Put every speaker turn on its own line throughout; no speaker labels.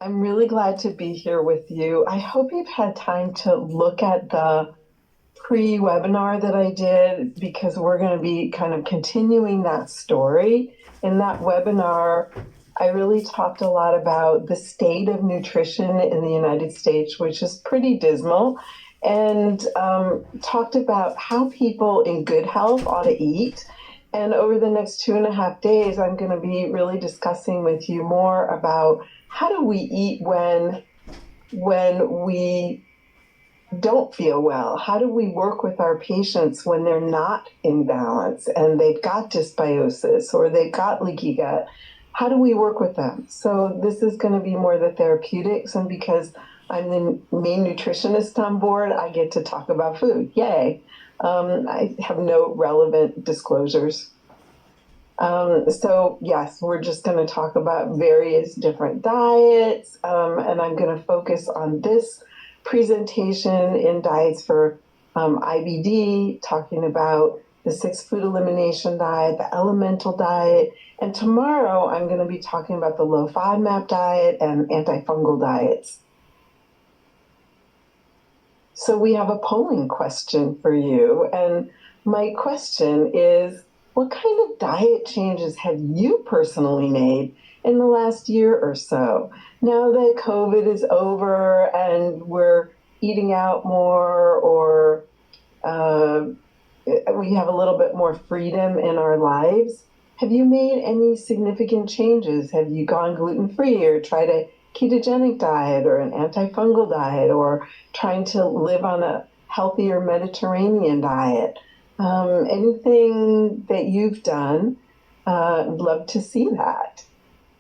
I'm really glad to be here with you. I hope you've had time to look at the pre-webinar that I did because we're going to be kind of continuing that story. In that webinar, I really talked a lot about the state of nutrition in the United States, which is pretty dismal, and talked about how people in good health ought to eat. And over the next 2.5 days, I'm going to be really discussing with you more about how do we eat when we don't feel well? How do we work with our patients when they're not in balance and they've got dysbiosis or they've got leaky gut? How do we work with them? So this is going to be more the therapeutics, and because I'm the main nutritionist on board, I get to talk about food. Yay. I have no relevant disclosures. So yes, we're just going to talk about various different diets, and I'm going to focus on this presentation in diets for IBD, talking about the 6 food elimination diet, the elemental diet, and tomorrow I'm going to be talking about the low FODMAP diet and antifungal diets. So we have a polling question for you, and my question is, what kind of diet changes have you personally made in the last year or so? Now that COVID is over and we're eating out more, or we have a little bit more freedom in our lives, have you made any significant changes? Have you gone gluten-free or tried a ketogenic diet or an antifungal diet, or trying to live on a healthier Mediterranean diet? Anything that you've done, I'd love to see that.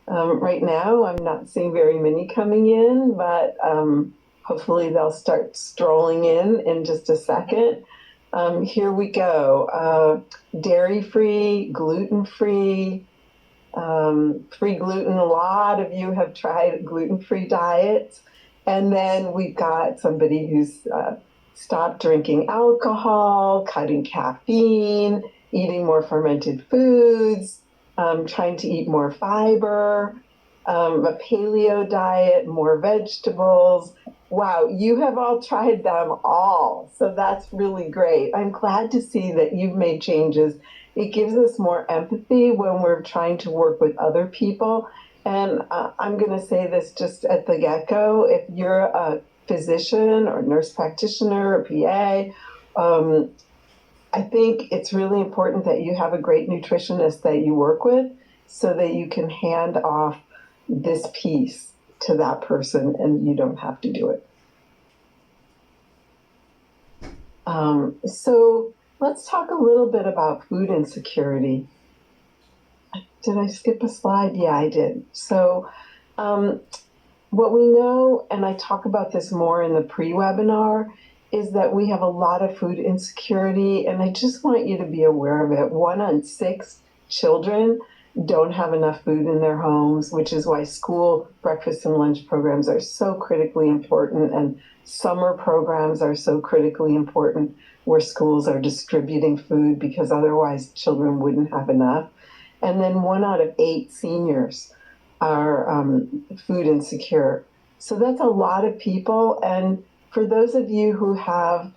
Right now, I'm not seeing very many coming in, but hopefully they'll start strolling in just a second. Here we go. Dairy-free, gluten-free, free gluten. A lot of you have tried gluten-free diets. And then we've got somebody who's stopped drinking alcohol, cutting caffeine, eating more fermented foods, trying to eat more fiber, a paleo diet, more vegetables. Wow, you have all tried them all. So that's really great. I'm glad to see that you've made changes. It gives us more empathy when we're trying to work with other people. And I'm going to say this just at the get-go. If you're a physician or nurse practitioner or PA, I think it's really important that you have a great nutritionist that you work with so that you can hand off this piece to that person and you don't have to do it. So let's talk a little bit about food insecurity. Did I skip a slide? Yeah, I did. So what we know, and I talk about this more in the pre-webinar, is that we have a lot of food insecurity, and I just want you to be aware of it. 1 on 6 children don't have enough food in their homes, which is why school breakfast and lunch programs are so critically important, and summer programs are so critically important where schools are distributing food because otherwise children wouldn't have enough. And then 1 out of 8 seniors are food insecure. So that's a lot of people. And for those of you who have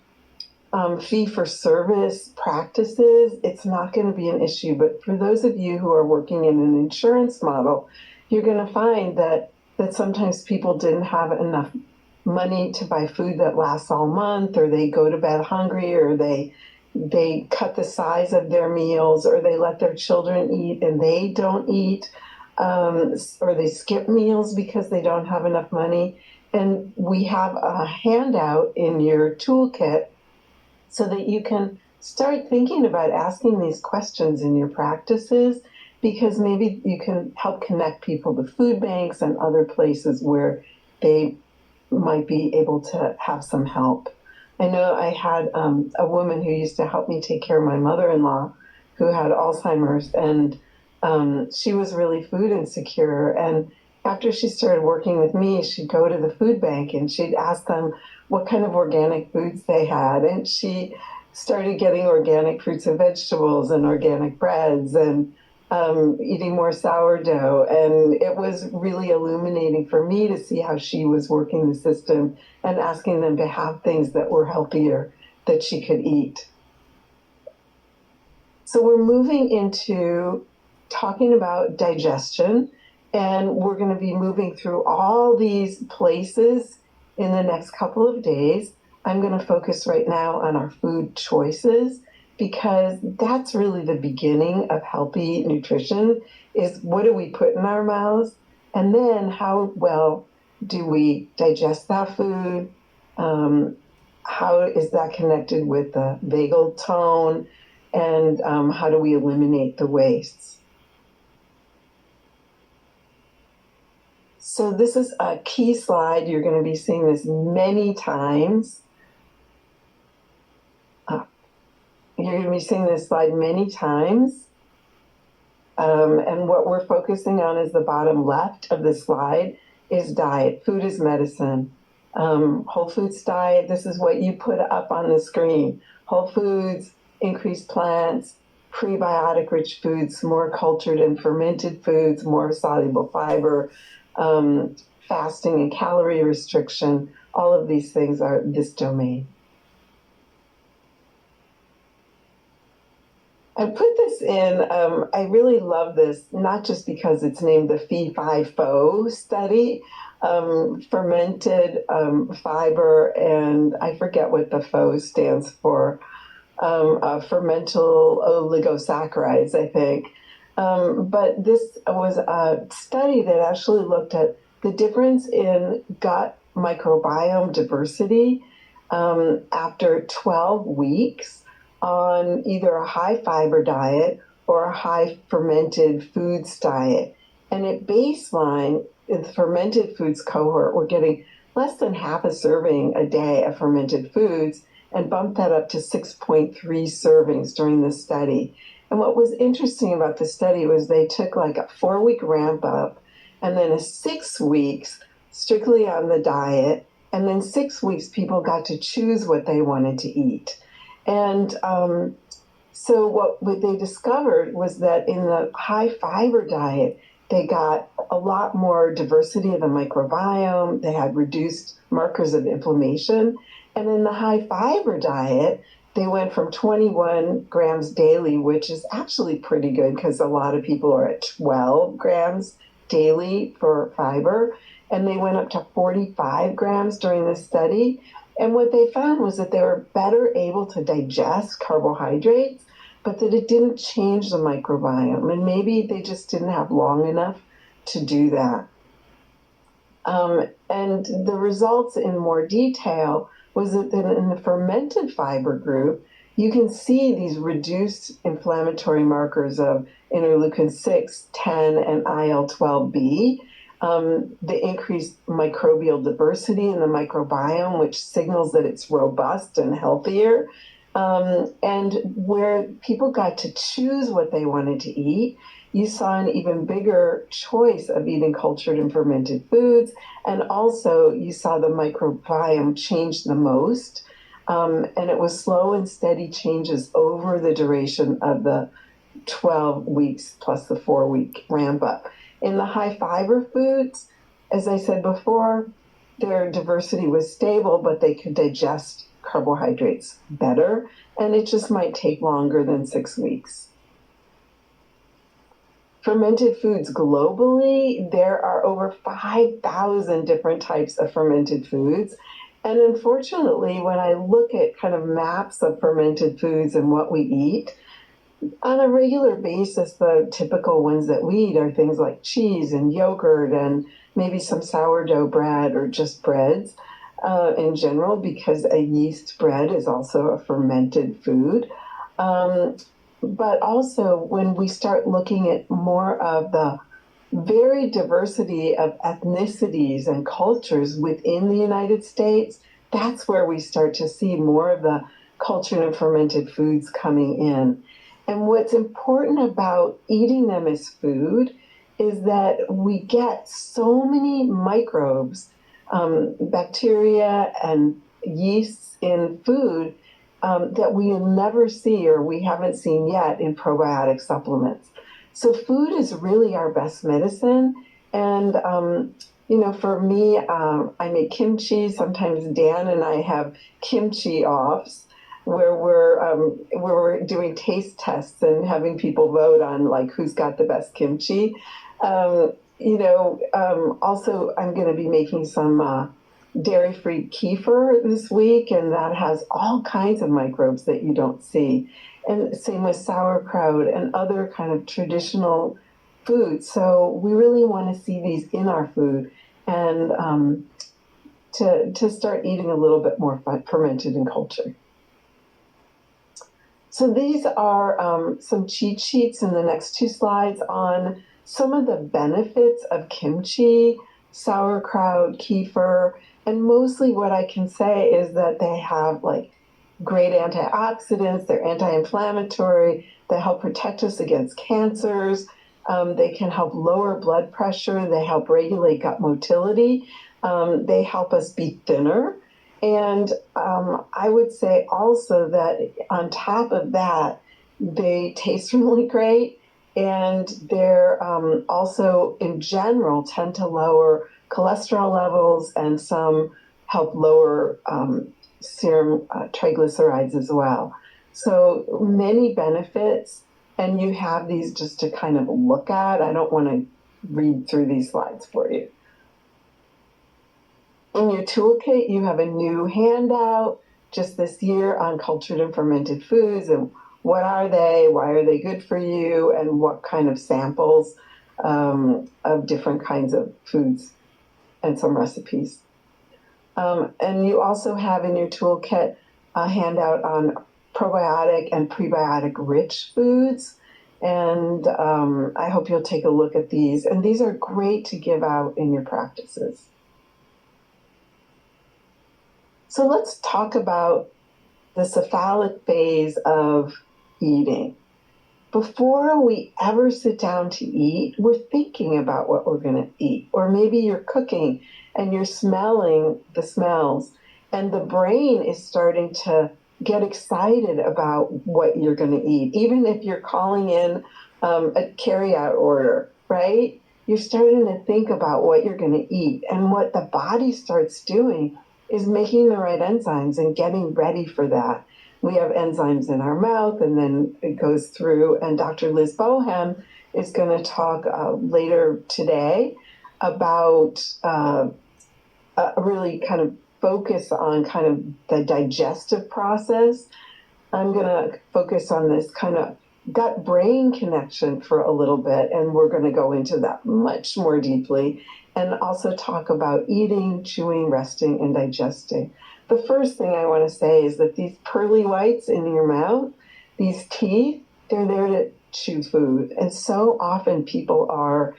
fee-for-service practices, it's not going to be an issue. But for those of you who are working in an insurance model, you're going to find that sometimes people didn't have enough money to buy food that lasts all month, or they go to bed hungry, or they cut the size of their meals, or they let their children eat and they don't eat, or they skip meals because they don't have enough money. And we have a handout in your toolkit so that you can start thinking about asking these questions in your practices, because maybe you can help connect people to food banks and other places where they might be able to have some help. I know I had a woman who used to help me take care of my mother-in-law who had Alzheimer's, and she was really food insecure. And after she started working with me, she'd go to the food bank and she'd ask them what kind of organic foods they had. And she started getting organic fruits and vegetables and organic breads. And eating more sourdough. And it was really illuminating for me to see how she was working the system and asking them to have things that were healthier that she could eat. So we're moving into talking about digestion, and we're going to be moving through all these places in the next couple of days. I'm going to focus right now on our food choices, because that's really the beginning of healthy nutrition, is what do we put in our mouths, and then how well do we digest that food? How is that connected with the vagal tone? And how do we eliminate the wastes? So this is a key slide. You're going to be seeing this many times. You're going to be seeing this slide many times. And what we're focusing on is the bottom left of the slide is diet. Food is medicine. Whole foods diet, this is what you put up on the screen. Whole foods, increased plants, prebiotic-rich foods, more cultured and fermented foods, more soluble fiber, fasting and calorie restriction. All of these things are this domain. I put this in, I really love this, not just because it's named the Fee-Fi-Fo study, fermented fiber, and I forget what the FO stands for, fermental oligosaccharides, I think. But this was a study that actually looked at the difference in gut microbiome diversity after 12 weeks on either a high fiber diet or a high fermented foods diet. And at baseline, in the fermented foods cohort, we're getting less than half a serving a day of fermented foods, and bumped that up to 6.3 servings during the study. And what was interesting about the study was they took like a 4-week ramp up, and then a 6 weeks strictly on the diet, and then 6 weeks people got to choose what they wanted to eat. And so what they discovered was that in the high fiber diet, they got a lot more diversity of the microbiome. They had reduced markers of inflammation. And in the high fiber diet, they went from 21 grams daily, which is actually pretty good because a lot of people are at 12 grams daily for fiber. And they went up to 45 grams during the study. And what they found was that they were better able to digest carbohydrates, but that it didn't change the microbiome. And maybe they just didn't have long enough to do that. And the results in more detail was that in the fermented fiber group, you can see these reduced inflammatory markers of interleukin 6, 10, and IL-12B. The increased microbial diversity in the microbiome, which signals that it's robust and healthier. And where people got to choose what they wanted to eat, you saw an even bigger choice of eating cultured and fermented foods. And also you saw the microbiome change the most. And it was slow and steady changes over the duration of the 12 weeks plus the 4-week ramp up. In the high fiber foods, as I said before, their diversity was stable, but they could digest carbohydrates better, and it just might take longer than 6 weeks. Fermented foods globally, there are over 5,000 different types of fermented foods. And unfortunately, when I look at kind of maps of fermented foods and what we eat, on a regular basis, the typical ones that we eat are things like cheese and yogurt and maybe some sourdough bread or just breads in general, because a yeast bread is also a fermented food. But also when we start looking at more of the very diversity of ethnicities and cultures within the United States, that's where we start to see more of the cultured and fermented foods coming in. And what's important about eating them as food is that we get so many microbes, bacteria and yeasts in food that we never see or we haven't seen yet in probiotic supplements. So food is really our best medicine. And, for me, I make kimchi. Sometimes Dan and I have kimchi offs where we're doing taste tests and having people vote on like who's got the best kimchi. Also, I'm going to be making some dairy-free kefir this week, and that has all kinds of microbes that you don't see. And same with sauerkraut and other kind of traditional foods. So we really want to see these in our food and to start eating a little bit more fermented and cultured. So these are some cheat sheets in the next two slides on some of the benefits of kimchi, sauerkraut, kefir, and mostly what I can say is that they have like great antioxidants, they're anti-inflammatory, they help protect us against cancers, they can help lower blood pressure, they help regulate gut motility, they help us be thinner. And I would say also that on top of that, they taste really great, and they're also in general tend to lower cholesterol levels, and some help lower serum triglycerides as well. So many benefits, and you have these just to kind of look at. I don't want to read through these slides for you. In your toolkit, you have a new handout just this year on cultured and fermented foods and what are they, why are they good for you, and what kind of samples of different kinds of foods and some recipes. And you also have in your toolkit a handout on probiotic and prebiotic rich foods. And I hope you'll take a look at these. And these are great to give out in your practices. So let's talk about the cephalic phase of eating. Before we ever sit down to eat, we're thinking about what we're going to eat. Or maybe you're cooking and you're smelling the smells, and the brain is starting to get excited about what you're going to eat. Even if you're calling in a carry-out order, right? You're starting to think about what you're going to eat. And what the body starts doing is making the right enzymes and getting ready for that. We have enzymes in our mouth, and then it goes through. And Dr. Liz Bohem is going to talk later today about really kind of focus on kind of the digestive process. I'm going to focus on this kind of gut-brain connection for a little bit, and we're going to go into that much more deeply, and also talk about eating, chewing, resting, and digesting. The first thing I want to say is that these pearly whites in your mouth, these teeth, they're there to chew food. And so often people are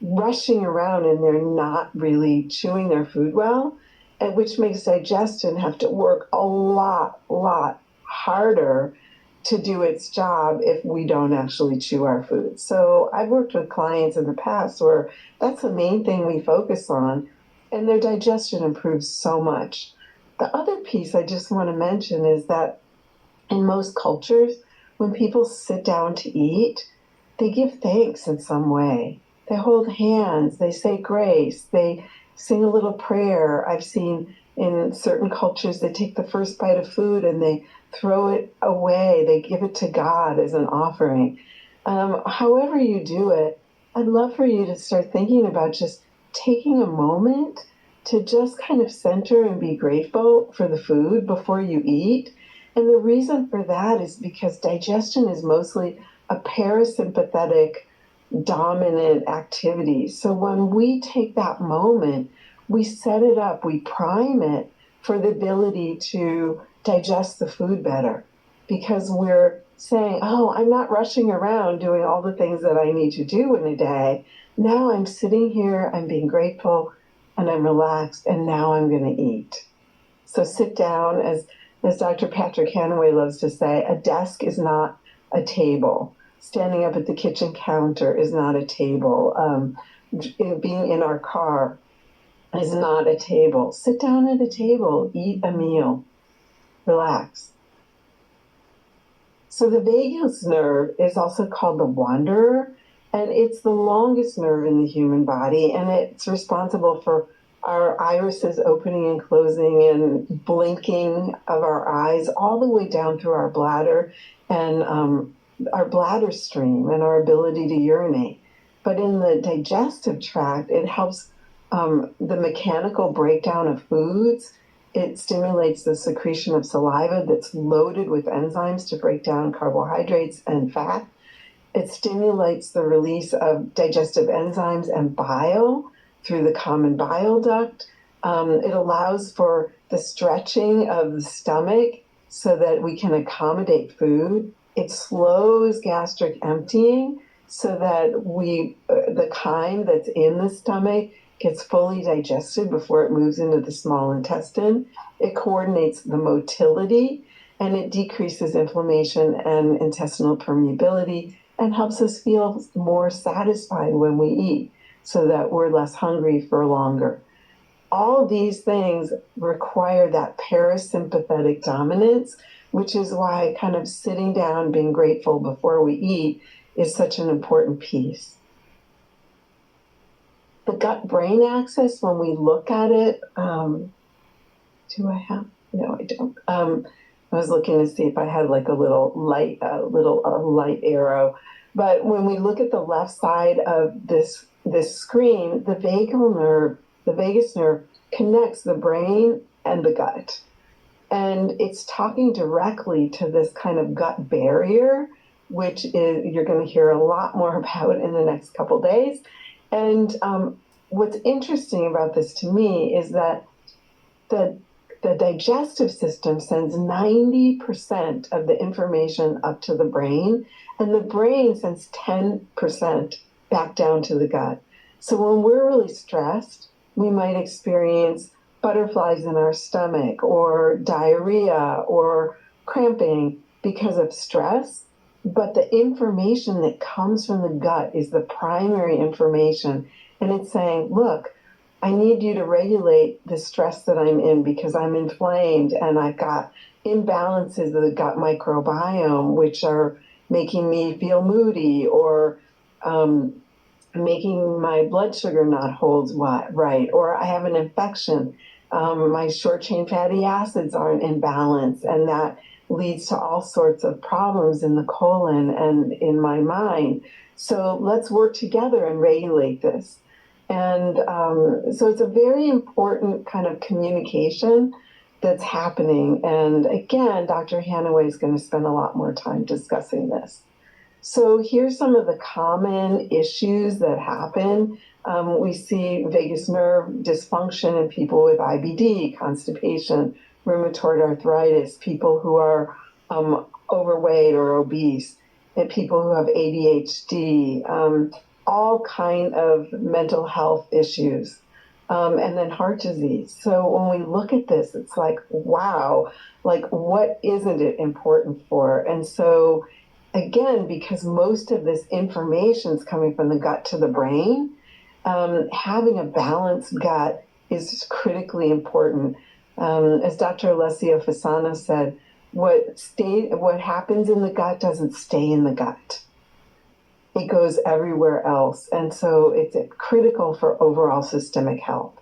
rushing around and they're not really chewing their food well, and which makes digestion have to work a lot harder to do its job if we don't actually chew our food. So I've worked with clients in the past where that's the main thing we focus on, and their digestion improves so much. The other piece I just want to mention is that in most cultures, when people sit down to eat, they give thanks in some way. They hold hands, they say grace, they sing a little prayer. I've seen in certain cultures, they take the first bite of food and they throw it away. They give it to God as an offering. However you do it, I'd love for you to start thinking about just taking a moment to just kind of center and be grateful for the food before you eat. And the reason for that is because digestion is mostly a parasympathetic dominant activity. So when we take that moment, we set it up, we prime it for the ability to digest the food better, because we're saying, oh, I'm not rushing around doing all the things that I need to do in a day. Now I'm sitting here, I'm being grateful, and I'm relaxed, and now I'm going to eat. So sit down, as Dr. Patrick Hanaway loves to say, a desk is not a table. Standing up at the kitchen counter is not a table. Being in our car is not a table. Sit down at a table, eat a meal, relax. So the vagus nerve is also called the wanderer, And it's the longest nerve in the human body, and it's responsible for our irises opening and closing and blinking of our eyes all the way down through our bladder and our bladder stream and our ability to urinate. But in the digestive tract, it helps the mechanical breakdown of foods. It stimulates the secretion of saliva that's loaded with enzymes to break down carbohydrates and fat. It stimulates the release of digestive enzymes and bile through the common bile duct. It allows for the stretching of the stomach so that we can accommodate food. It slows gastric emptying so that the chyme that's in the stomach gets fully digested before it moves into the small intestine. It coordinates the motility, and it decreases inflammation and intestinal permeability and helps us feel more satisfied when we eat so that we're less hungry for longer. All these things require that parasympathetic dominance, which is why kind of sitting down, being grateful before we eat is such an important piece. The gut-brain axis, when we look at it, do I have? No, I don't. I was looking to see if I had like a little light arrow. But when we look at the left side of this screen, the vagus nerve connects the brain and the gut. And it's talking directly to this kind of gut barrier, which is you're going to hear a lot more about in the next couple days. And what's interesting about this to me is that the digestive system sends 90% of the information up to the brain, and the brain sends 10% back down to the gut. So when we're really stressed, we might experience butterflies in our stomach or diarrhea or cramping because of stress. But the information that comes from the gut is the primary information. And it's saying, look, I need you to regulate the stress that I'm in because I'm inflamed and I've got imbalances of the gut microbiome, which are making me feel moody or making my blood sugar not hold right, or I have an infection. My short chain fatty acids aren't in balance, and that leads to all sorts of problems in the colon and in my mind. So let's work together and regulate this. And so it's a very important kind of communication that's happening. And again, Dr. Hanaway is going to spend a lot more time discussing this. So here's some of the common issues that happen. We see vagus nerve dysfunction in people with IBD, constipation, rheumatoid arthritis, people who are overweight or obese, and people who have ADHD, all kind of mental health issues, and then heart disease. So when we look at this, it's like, wow, like what isn't it important for? And so again, because most of this information is coming from the gut to the brain, having a balanced gut is critically important. As Dr. Alessio Fasano said, what happens in the gut doesn't stay in the gut. It goes everywhere else. And so it's critical for overall systemic health.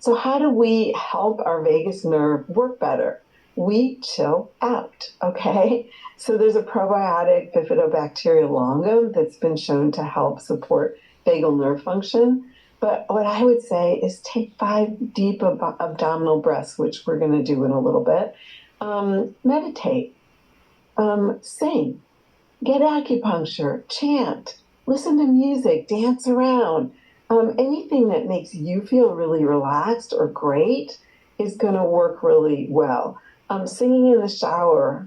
So how do we help our vagus nerve work better? We chill out, okay? So there's a probiotic, Bifidobacteria longum, that's been shown to help support vagal nerve function. But what I would say is take 5 deep abdominal breaths, which we're going to do in a little bit. Meditate, sing, get acupuncture, chant, listen to music, dance around. Anything that makes you feel really relaxed or great is going to work really well. Singing in the shower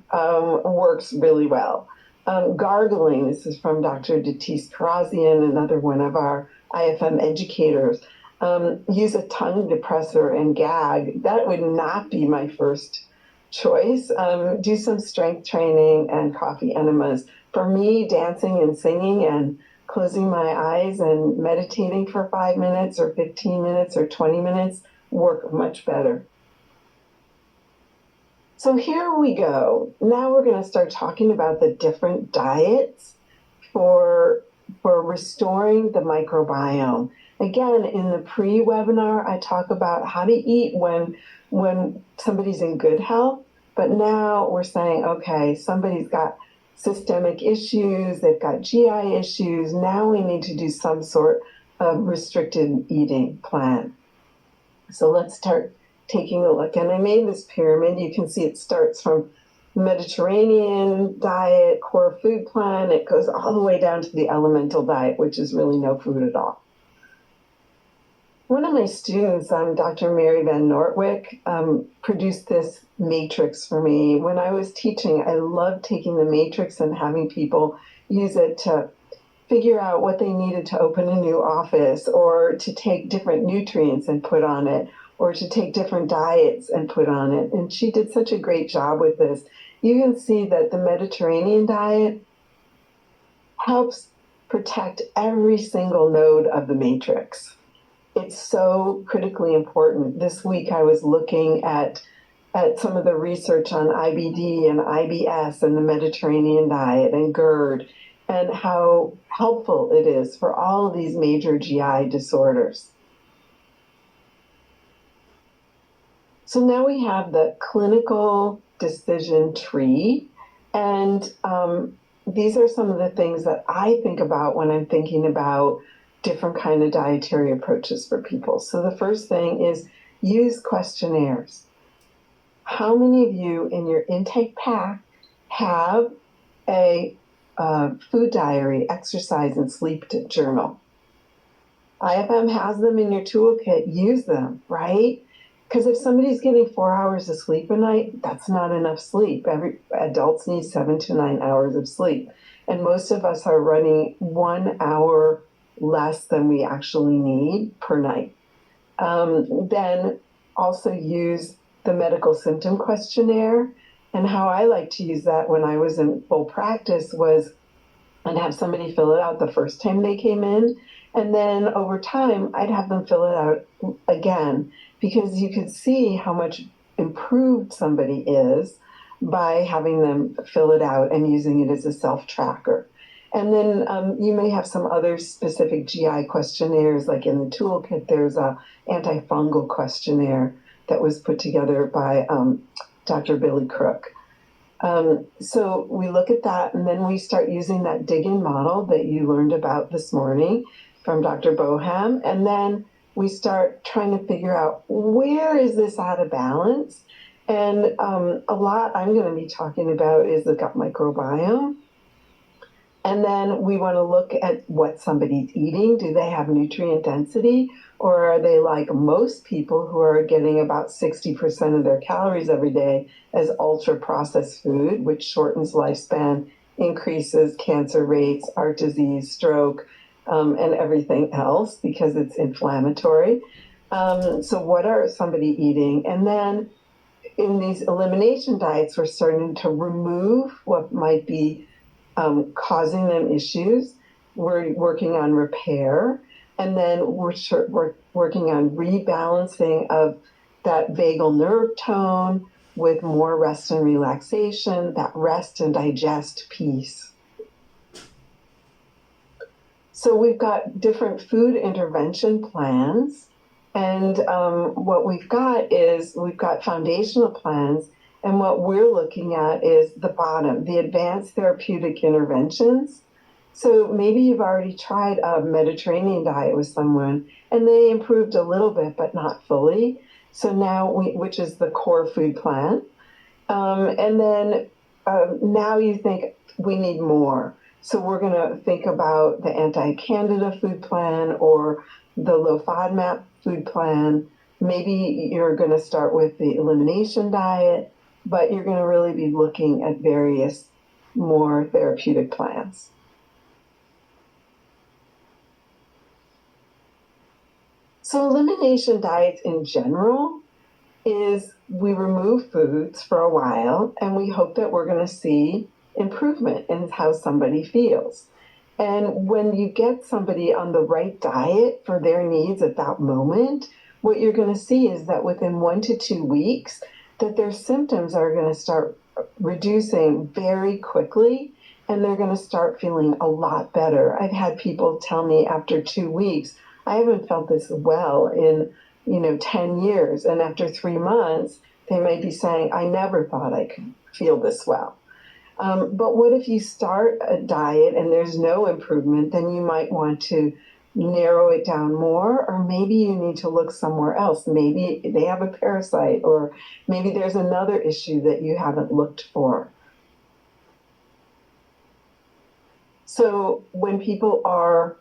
works really well. Gargling, this is from Dr. Datis Karazian, another one of our IFM educators. Use a tongue depressor and gag. That would not be my first choice. Do some strength training and coffee enemas. For me, dancing and singing and closing my eyes and meditating for 5 minutes or 15 minutes or 20 minutes work much better. So here we go. Now we're going to start talking about the different diets for restoring the microbiome. Again, in the pre-webinar, I talk about how to eat when somebody's in good health, but now we're saying, okay, somebody's got systemic issues, they've got GI issues, now we need to do some sort of restricted eating plan. So let's start taking a look. And I made this pyramid. You can see it starts from Mediterranean diet, core food plan. It goes all the way down to the elemental diet, which is really no food at all. One of my students, Dr. Mary Van Nortwick, produced this matrix for me. When I was teaching, I loved taking the matrix and having people use it to figure out what they needed to open a new office, or to take different nutrients and put on it, or to take different diets and put on it. And she did such a great job with this. You can see that the Mediterranean diet helps protect every single node of the matrix. It's so critically important. This week I was looking at some of the research on IBD and IBS and the Mediterranean diet and GERD, and how helpful it is for all of these major GI disorders. So now we have the clinical decision tree, and these are some of the things that I think about when I'm thinking about different kind of dietary approaches for people. So the first thing is use questionnaires. How many of you in your intake pack have a food diary, exercise, and sleep journal? IFM has them in your toolkit. Use them, right? Because if somebody's getting 4 hours of sleep a night, that's not enough sleep. Adults need 7 to 9 hours of sleep. And most of us are running 1 hour less than we actually need per night. Then also use the medical symptom questionnaire. And how I like to use that when I was in full practice was I'd have somebody fill it out the first time they came in, and then over time I'd have them fill it out again, because you could see how much improved somebody is by having them fill it out and using it as a self-tracker. And then you may have some other specific GI questionnaires, like in the toolkit, there's a antifungal questionnaire that was put together by Dr. Billy Crook. So we look at that, and then we start using that dig-in model that you learned about this morning from Dr. Boham, and then we start trying to figure out, where is this out of balance? And a lot I'm going to be talking about is the gut microbiome. And then we want to look at what somebody's eating. Do they have nutrient density? Or are they like most people who are getting about 60% of their calories every day as ultra-processed food, which shortens lifespan, increases cancer rates, heart disease, stroke, and everything else because it's inflammatory. So what are somebody eating? And then in these elimination diets, we're starting to remove what might be causing them issues. We're working on repair, and then we're working on rebalancing of that vagal nerve tone with more rest and relaxation, that rest and digest piece. So we've got different food intervention plans, and what we've got is we've got foundational plans. And what we're looking at is the bottom, the advanced therapeutic interventions. So maybe you've already tried a Mediterranean diet with someone and they improved a little bit, but not fully. So now which is the core food plan. And then now you think we need more. So we're going to think about the anti-candida food plan or the low FODMAP food plan. Maybe you're going to start with the elimination diet, but you're going to really be looking at various more therapeutic plans. So elimination diets in general is we remove foods for a while and we hope that we're going to see improvement in how somebody feels. And when you get somebody on the right diet for their needs at that moment, what you're going to see is that within 1 to 2 weeks, that their symptoms are going to start reducing very quickly, and they're going to start feeling a lot better. I've had people tell me after 2 weeks, I haven't felt this well in 10 years. And after 3 months, they might be saying, I never thought I could feel this well. But what if you start a diet and there's no improvement? Then you might want to narrow it down more, or maybe you need to look somewhere else. Maybe they have a parasite, or maybe there's another issue that you haven't looked for. So when people are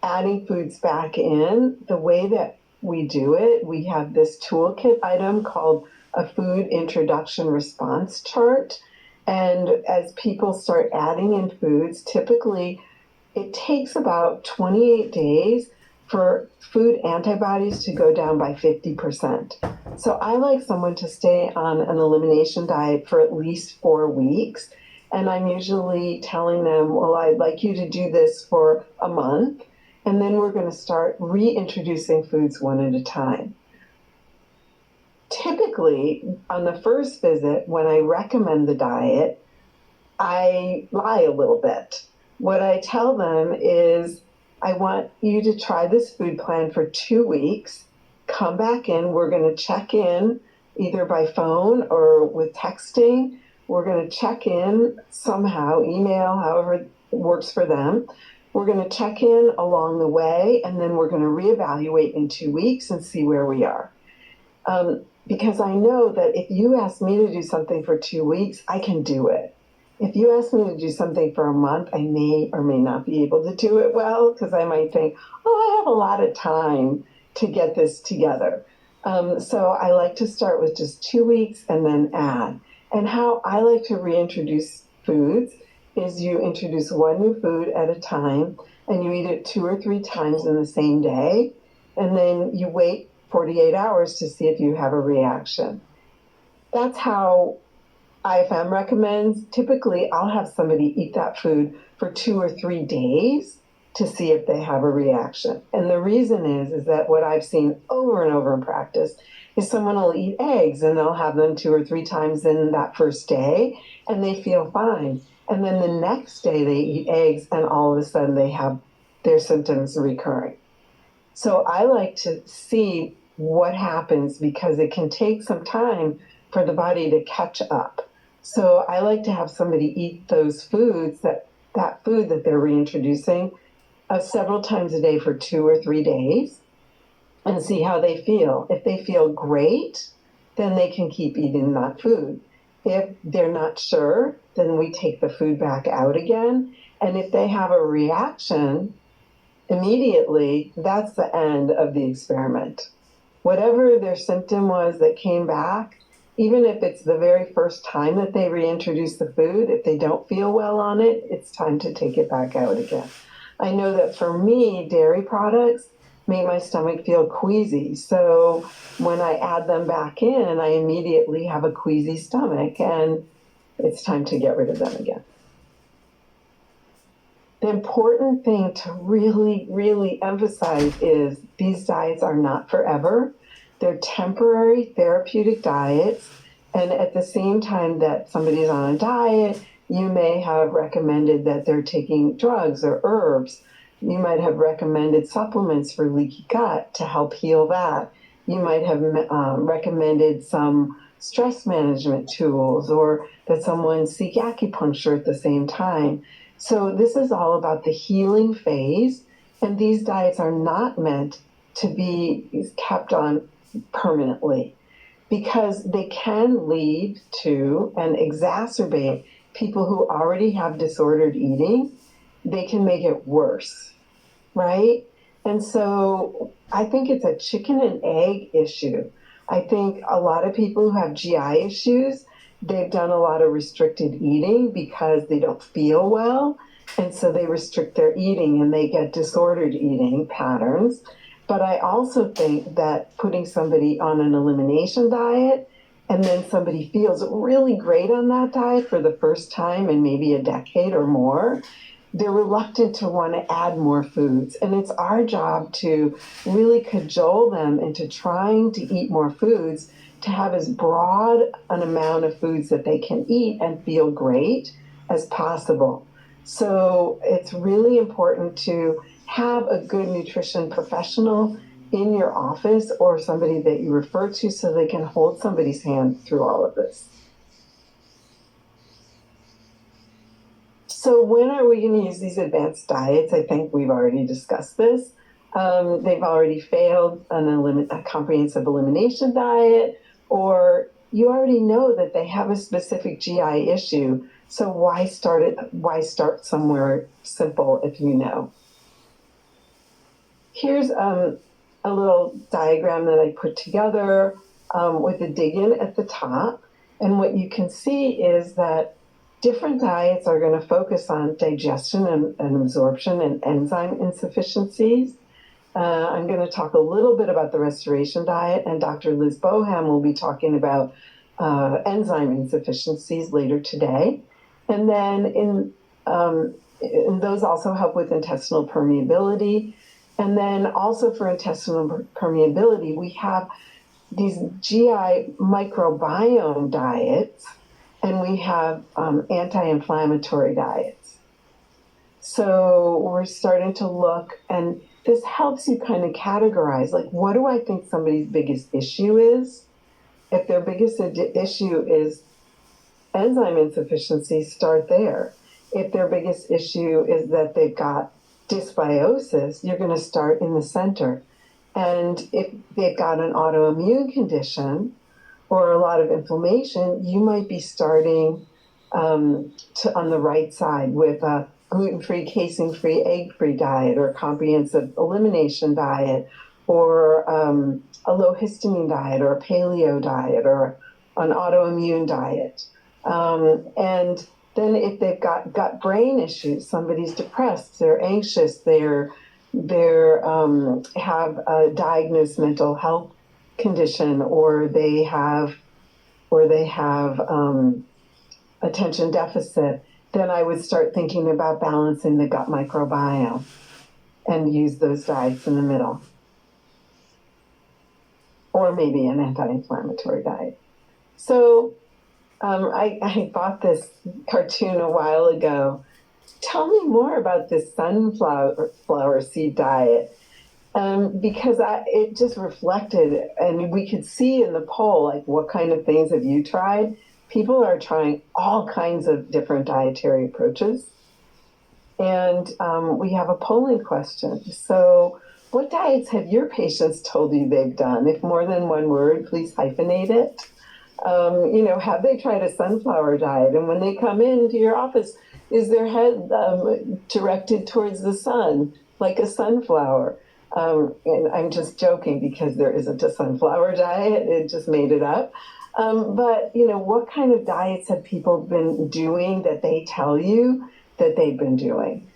adding foods back in, the way that we do it, we have this toolkit item called a food introduction response chart. And as people start adding in foods, typically it takes about 28 days for food antibodies to go down by 50%. So I like someone to stay on an elimination diet for at least 4 weeks. And I'm usually telling them, well, I'd like you to do this for a month, and then we're going to start reintroducing foods one at a time. Typically, on the first visit, when I recommend the diet, I lie a little bit. What I tell them is, I want you to try this food plan for 2 weeks, come back in, we're going to check in either by phone or with texting. We're going to check in somehow, email, however it works for them. We're going to check in along the way, and then we're going to reevaluate in 2 weeks and see where we are. Because I know that if you ask me to do something for 2 weeks, I can do it. If you ask me to do something for a month, I may or may not be able to do it well, because I might think, oh, I have a lot of time to get this together. So I like to start with just 2 weeks and then add. And how I like to reintroduce foods is you introduce one new food at a time, and you eat it 2 or 3 times in the same day, and then you wait 48 hours to see if you have a reaction. That's how IFM recommends. Typically, I'll have somebody eat that food for 2 or 3 days to see if they have a reaction. And the reason is that what I've seen over and over in practice is someone will eat eggs and they'll have them 2 or 3 times in that first day and they feel fine. And then the next day they eat eggs and all of a sudden they have their symptoms recurring. So I like to see what happens, because it can take some time for the body to catch up. So I like to have somebody eat those foods, that food that they're reintroducing, several times a day for 2 or 3 days, and see how they feel. If they feel great, then they can keep eating that food. If they're not sure, then we take the food back out again. And if they have a reaction immediately, that's the end of the experiment. Whatever their symptom was that came back, even if it's the very first time that they reintroduce the food, if they don't feel well on it, it's time to take it back out again. I know that for me, dairy products make my stomach feel queasy. So when I add them back in, I immediately have a queasy stomach, and it's time to get rid of them again. The important thing to really, really emphasize is these diets are not forever. They're temporary therapeutic diets. And at the same time that somebody's on a diet, you may have recommended that they're taking drugs or herbs. You might have recommended supplements for leaky gut to help heal that. You might have recommended some stress management tools, or that someone seek acupuncture at the same time. So this is all about the healing phase, and these diets are not meant to be kept on permanently, because they can lead to and exacerbate people who already have disordered eating. They can make it worse, right? And so I think it's a chicken and egg issue. I think a lot of people who have GI issues, they've done a lot of restricted eating because they don't feel well. And so they restrict their eating and they get disordered eating patterns. But I also think that putting somebody on an elimination diet and then somebody feels really great on that diet for the first time in maybe a decade or more, they're reluctant to want to add more foods. And it's our job to really cajole them into trying to eat more foods, to have as broad an amount of foods that they can eat and feel great as possible. So it's really important to have a good nutrition professional in your office or somebody that you refer to so they can hold somebody's hand through all of this. So when are we going to use these advanced diets? I think we've already discussed this. They've already failed a comprehensive elimination diet, or you already know that they have a specific GI issue. So why start somewhere simple if you know? Here's a little diagram that I put together with a dig-in at the top. And what you can see is that different diets are going to focus on digestion and absorption and enzyme insufficiencies. I'm going to talk a little bit about the restoration diet, and Dr. Liz Boham will be talking about enzyme insufficiencies later today. And then those also help with intestinal permeability. And then also for intestinal permeability, we have these GI microbiome diets, and we have anti-inflammatory diets. So we're starting to look, and this helps you kind of categorize, like, what do I think somebody's biggest issue is? If their biggest issue is enzyme insufficiency, start there. If their biggest issue is that they've got dysbiosis, you're going to start in the center. And if they've got an autoimmune condition or a lot of inflammation, you might be starting on the right side with a gluten-free, casein-free, egg-free diet, or a comprehensive elimination diet, or a low histamine diet, or a paleo diet, or an autoimmune diet. And then if they've got gut-brain issues, somebody's depressed, they're anxious, they have a diagnosed mental health condition, or they have attention deficit, then I would start thinking about balancing the gut microbiome and use those diets in the middle. Or maybe an anti-inflammatory diet. So I bought this cartoon a while ago. Tell me more about this sunflower seed diet. Because it just reflected, and we could see in the poll, like, what kind of things have you tried? People are trying all kinds of different dietary approaches. And we have a polling question. So what diets have your patients told you they've done? If more than one word, please hyphenate it. Have they tried a sunflower diet? And when they come into your office, is their head directed towards the sun, like a sunflower? And I'm just joking because there isn't a sunflower diet. It just made it up. But what kind of diets have people been doing that they tell you that they've been doing?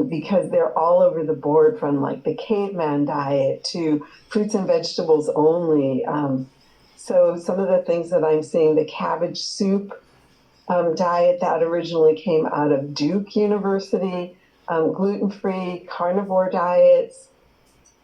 Because they're all over the board, from like the caveman diet to fruits and vegetables only. So some of the things that I'm seeing, the cabbage soup diet that originally came out of Duke University, gluten-free, carnivore diets,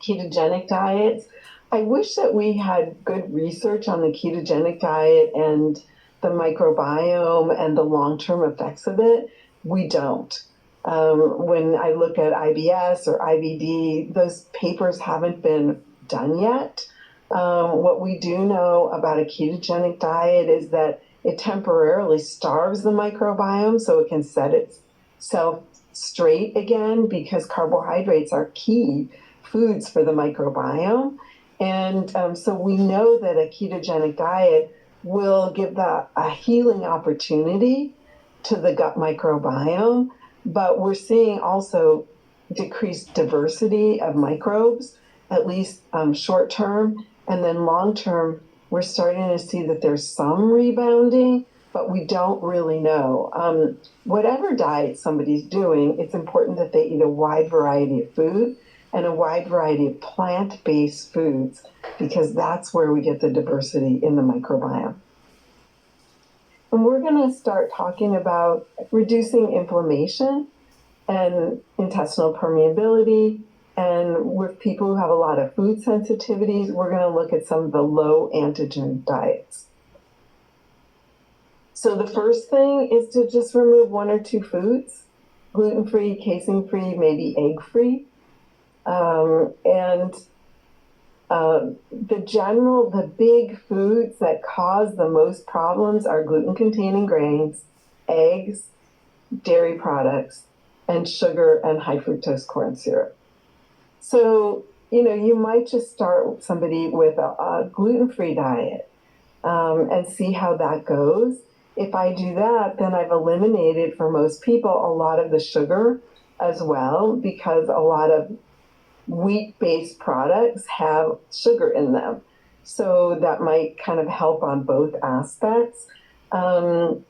ketogenic diets. I wish that we had good research on the ketogenic diet and the microbiome and the long-term effects of it. We don't. When I look at IBS or IBD, those papers haven't been done yet. What we do know about a ketogenic diet is that it temporarily starves the microbiome so it can set itself straight again, because carbohydrates are key foods for the microbiome. And so we know that a ketogenic diet will give a healing opportunity to the gut microbiome, but we're seeing also decreased diversity of microbes, at least short term, and then long term, we're starting to see that there's some rebounding, but we don't really know. Whatever diet somebody's doing, it's important that they eat a wide variety of food and a wide variety of plant-based foods, because that's where we get the diversity in the microbiome. And we're going to start talking about reducing inflammation and intestinal permeability. And with people who have a lot of food sensitivities, we're going to look at some of the low antigen diets. So the first thing is to just remove one or two foods. gluten-free, casein-free, maybe egg-free. And the big foods that cause the most problems are gluten-containing grains, eggs, dairy products, and sugar and high fructose corn syrup. So, you might just start somebody with a gluten-free diet and see how that goes. If I do that, then I've eliminated for most people a lot of the sugar as well, because a lot of wheat-based products have sugar in them. So that might kind of help on both aspects. And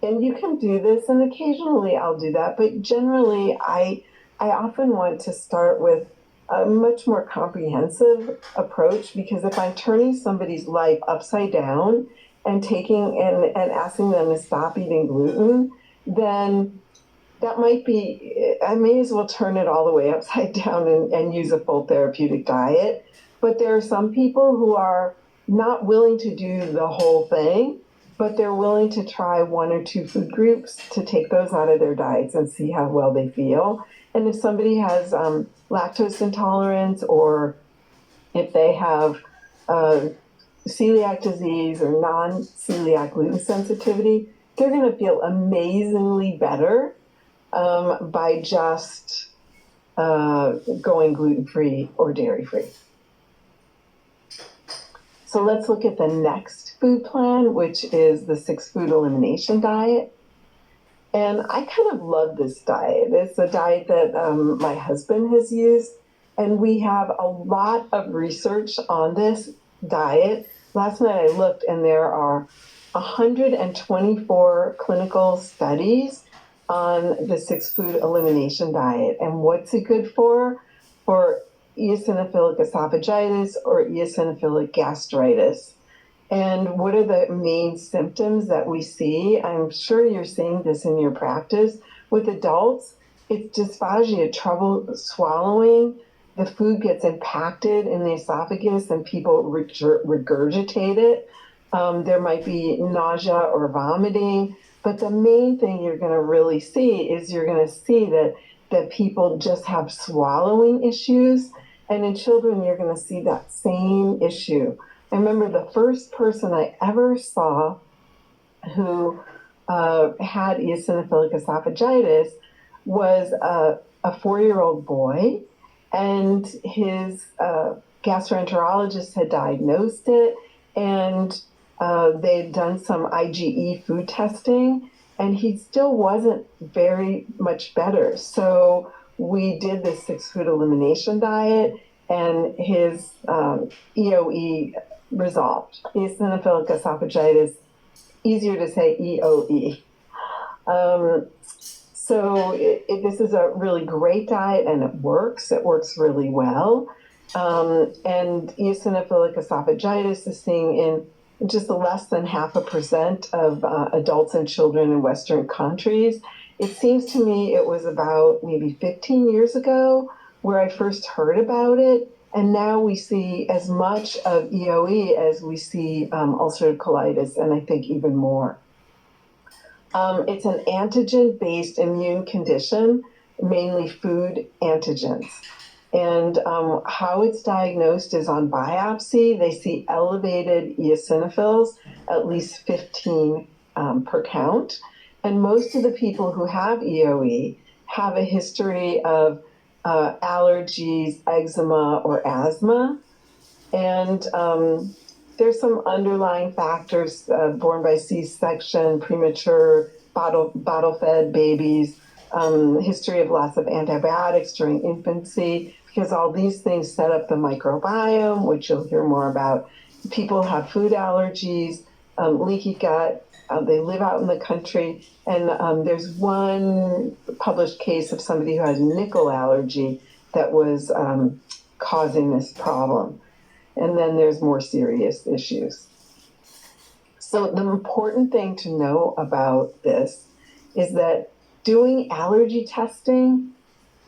you can do this, and occasionally I'll do that, but generally I often want to start with a much more comprehensive approach, because if I'm turning somebody's life upside down and asking them to stop eating gluten, then that might be, I may as well turn it all the way upside down and use a full therapeutic diet. But there are some people who are not willing to do the whole thing, but they're willing to try one or two food groups to take those out of their diets and see how well they feel. And if somebody has lactose intolerance, or if they have celiac disease or non-celiac gluten sensitivity, they're going to feel amazingly better by just going gluten-free or dairy-free. So let's look at the next food plan, which is the 6-food elimination diet. And I kind of love this diet. It's a diet that my husband has used, and we have a lot of research on this diet. Last night I looked, and there are 124 clinical studies on the 6-food elimination diet. And what's it good for? For eosinophilic esophagitis or eosinophilic gastritis. And what are the main symptoms that we see? I'm sure you're seeing this in your practice. With adults, it's dysphagia, trouble swallowing. The food gets impacted in the esophagus and people regurgitate it. There might be nausea or vomiting. But the main thing you're going to really see is that people just have swallowing issues. And in children, you're going to see that same issue. I remember the first person I ever saw who had eosinophilic esophagitis was a 4-year-old boy, and his gastroenterologist had diagnosed it, and they'd done some IgE food testing, and he still wasn't very much better. So we did this 6-food elimination diet, and his EOE resolved. Eosinophilic esophagitis, easier to say EOE. So this is a really great diet, and it works. It works really well. And eosinophilic esophagitis is seen in just less than 0.5% of adults and children in Western countries. It seems to me it was about maybe 15 years ago where I first heard about it. And now we see as much of EOE as we see ulcerative colitis, and I think even more. It's an antigen-based immune condition, mainly food antigens. And how it's diagnosed is on biopsy. They see elevated eosinophils, at least 15 per count. And most of the people who have EOE have a history of allergies, eczema, or asthma. And there's some underlying factors, born by C-section, premature, bottle-fed babies, history of loss of antibiotics during infancy, because all these things set up the microbiome, which you'll hear more about. People have food allergies, leaky gut. They live out in the country, and there's one published case of somebody who has nickel allergy that was causing this problem. And then there's more serious issues. So the important thing to know about this is that doing allergy testing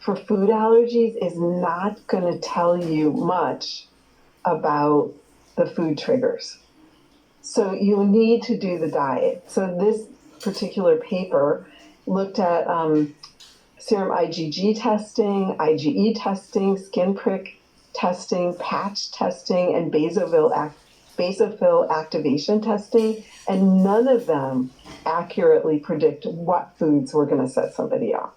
for food allergies is not going to tell you much about the food triggers. So you need to do the diet. So this particular paper looked at serum IgG testing, IgE testing, skin prick testing, patch testing, and basophil activation testing, and none of them accurately predict what foods were going to set somebody off.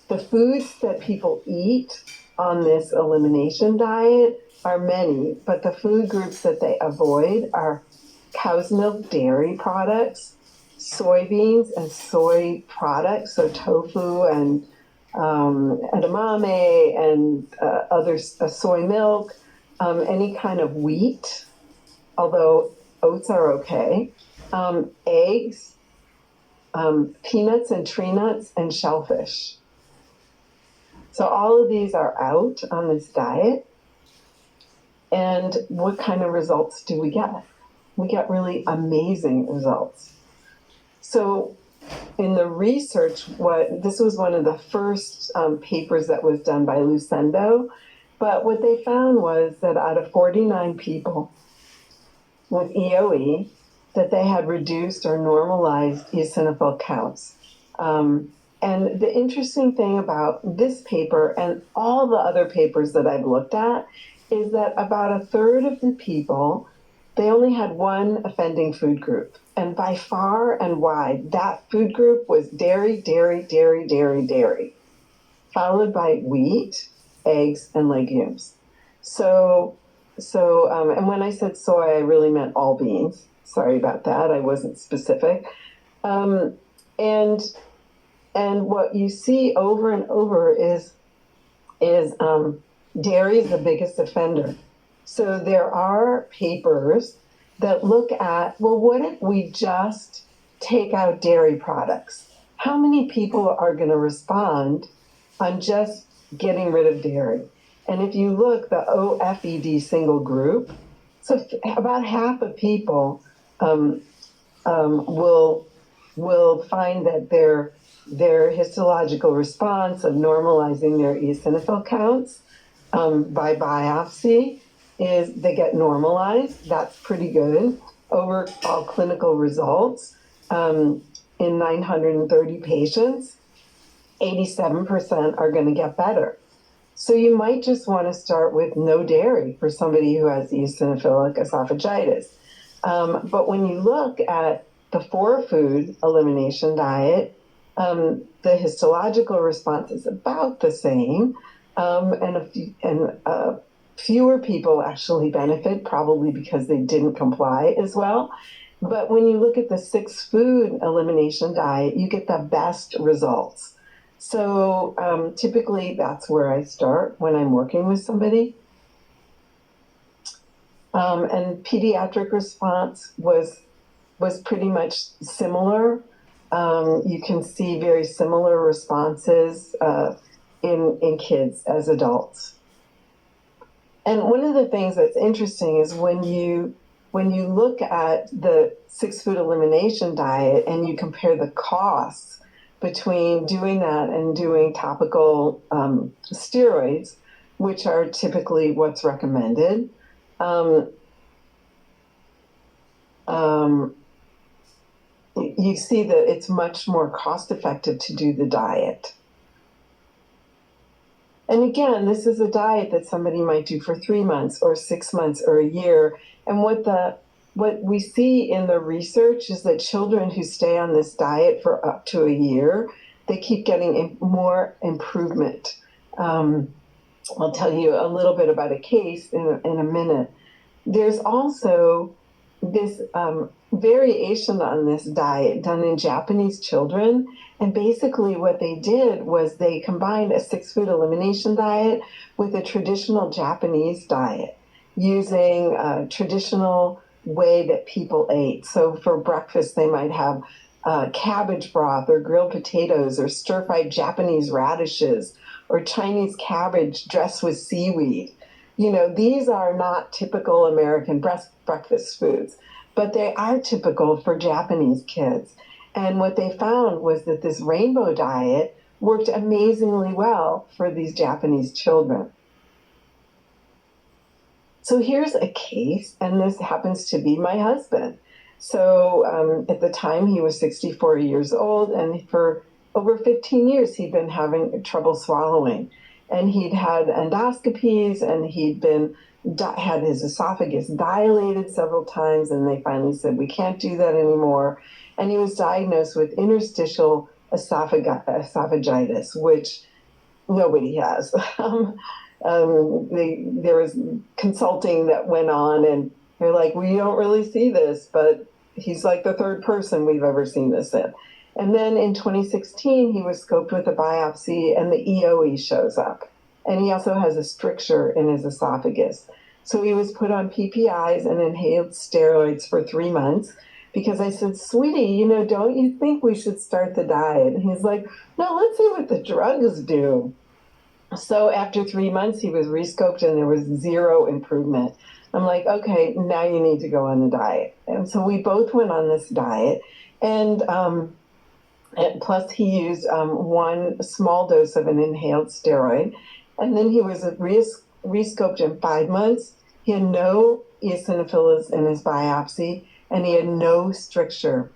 The foods that people eat on this elimination diet are many, but the food groups that they avoid are cow's milk dairy products, soybeans and soy products, so tofu and edamame and soy milk, any kind of wheat, although oats are okay, eggs, peanuts and tree nuts, and shellfish. So all of these are out on this diet. And what kind of results do we get? We get really amazing results. So in the research, this was one of the first papers that was done by Lucendo, but what they found was that out of 49 people with EOE, that they had reduced or normalized eosinophil counts. And the interesting thing about this paper and all the other papers that I've looked at is that about a third of the people, they only had one offending food group. And by far and wide, that food group was dairy, dairy, dairy, dairy, dairy, followed by wheat, eggs, and legumes. And when I said soy, I really meant all beans. Sorry about that. I wasn't specific. And what you see over and over is dairy is the biggest offender. So there are papers that look at, well, what if we just take out dairy products? How many people are going to respond on just getting rid of dairy? And if you look, the OFED single group, so about half of people will find that their histological response of normalizing their eosinophil counts by biopsy is they get normalized. That's pretty good. Overall clinical results in 930 patients, 87% are going to get better. So you might just want to start with no dairy for somebody who has eosinophilic esophagitis. But when you look at the 4-food elimination diet, the histological response is about the same, and fewer people actually benefit, probably because they didn't comply as well. But when you look at the 6-food elimination diet, you get the best results. So typically that's where I start when I'm working with somebody. And pediatric response was pretty much similar. You can see very similar responses in kids as adults. And one of the things that's interesting is when you look at the 6-food elimination diet and you compare the costs between doing that and doing topical steroids, which are typically what's recommended, you see that it's much more cost effective to do the diet. And again, this is a diet that somebody might do for 3 months or 6 months or a year. And what we see in the research is that children who stay on this diet for up to a year, they keep getting more improvement. I'll tell you a little bit about a case in a minute. There's also this variation on this diet done in Japanese children. And basically what they did was they combined a 6-food elimination diet with a traditional Japanese diet using a traditional way that people ate. So for breakfast, they might have cabbage broth or grilled potatoes or stir-fried Japanese radishes or Chinese cabbage dressed with seaweed. You know, these are not typical American breakfast foods, but they are typical for Japanese kids. And what they found was that this rainbow diet worked amazingly well for these Japanese children. So here's a case, and this happens to be my husband. So at the time, he was 64 years old, and for over 15 years, he'd been having trouble swallowing. And he'd had endoscopies, and he'd been had his esophagus dilated several times, and they finally said, we can't do that anymore. And he was diagnosed with interstitial esophagitis, which nobody has. There was consulting that went on, and they're like, we don't really see this, but he's like the third person we've ever seen this in. And then in 2016, he was scoped with a biopsy, and the EOE shows up. And he also has a stricture in his esophagus. So he was put on PPIs and inhaled steroids for 3 months, because I said, sweetie, don't you think we should start the diet? And he's like, no, let's see what the drugs do. So after 3 months, he was rescoped, and there was zero improvement. I'm like, okay, now you need to go on the diet. And so we both went on this diet. And plus, he used one small dose of an inhaled steroid. And then he was rescoped in 5 months. He had no eosinophils in his biopsy, and he had no stricture.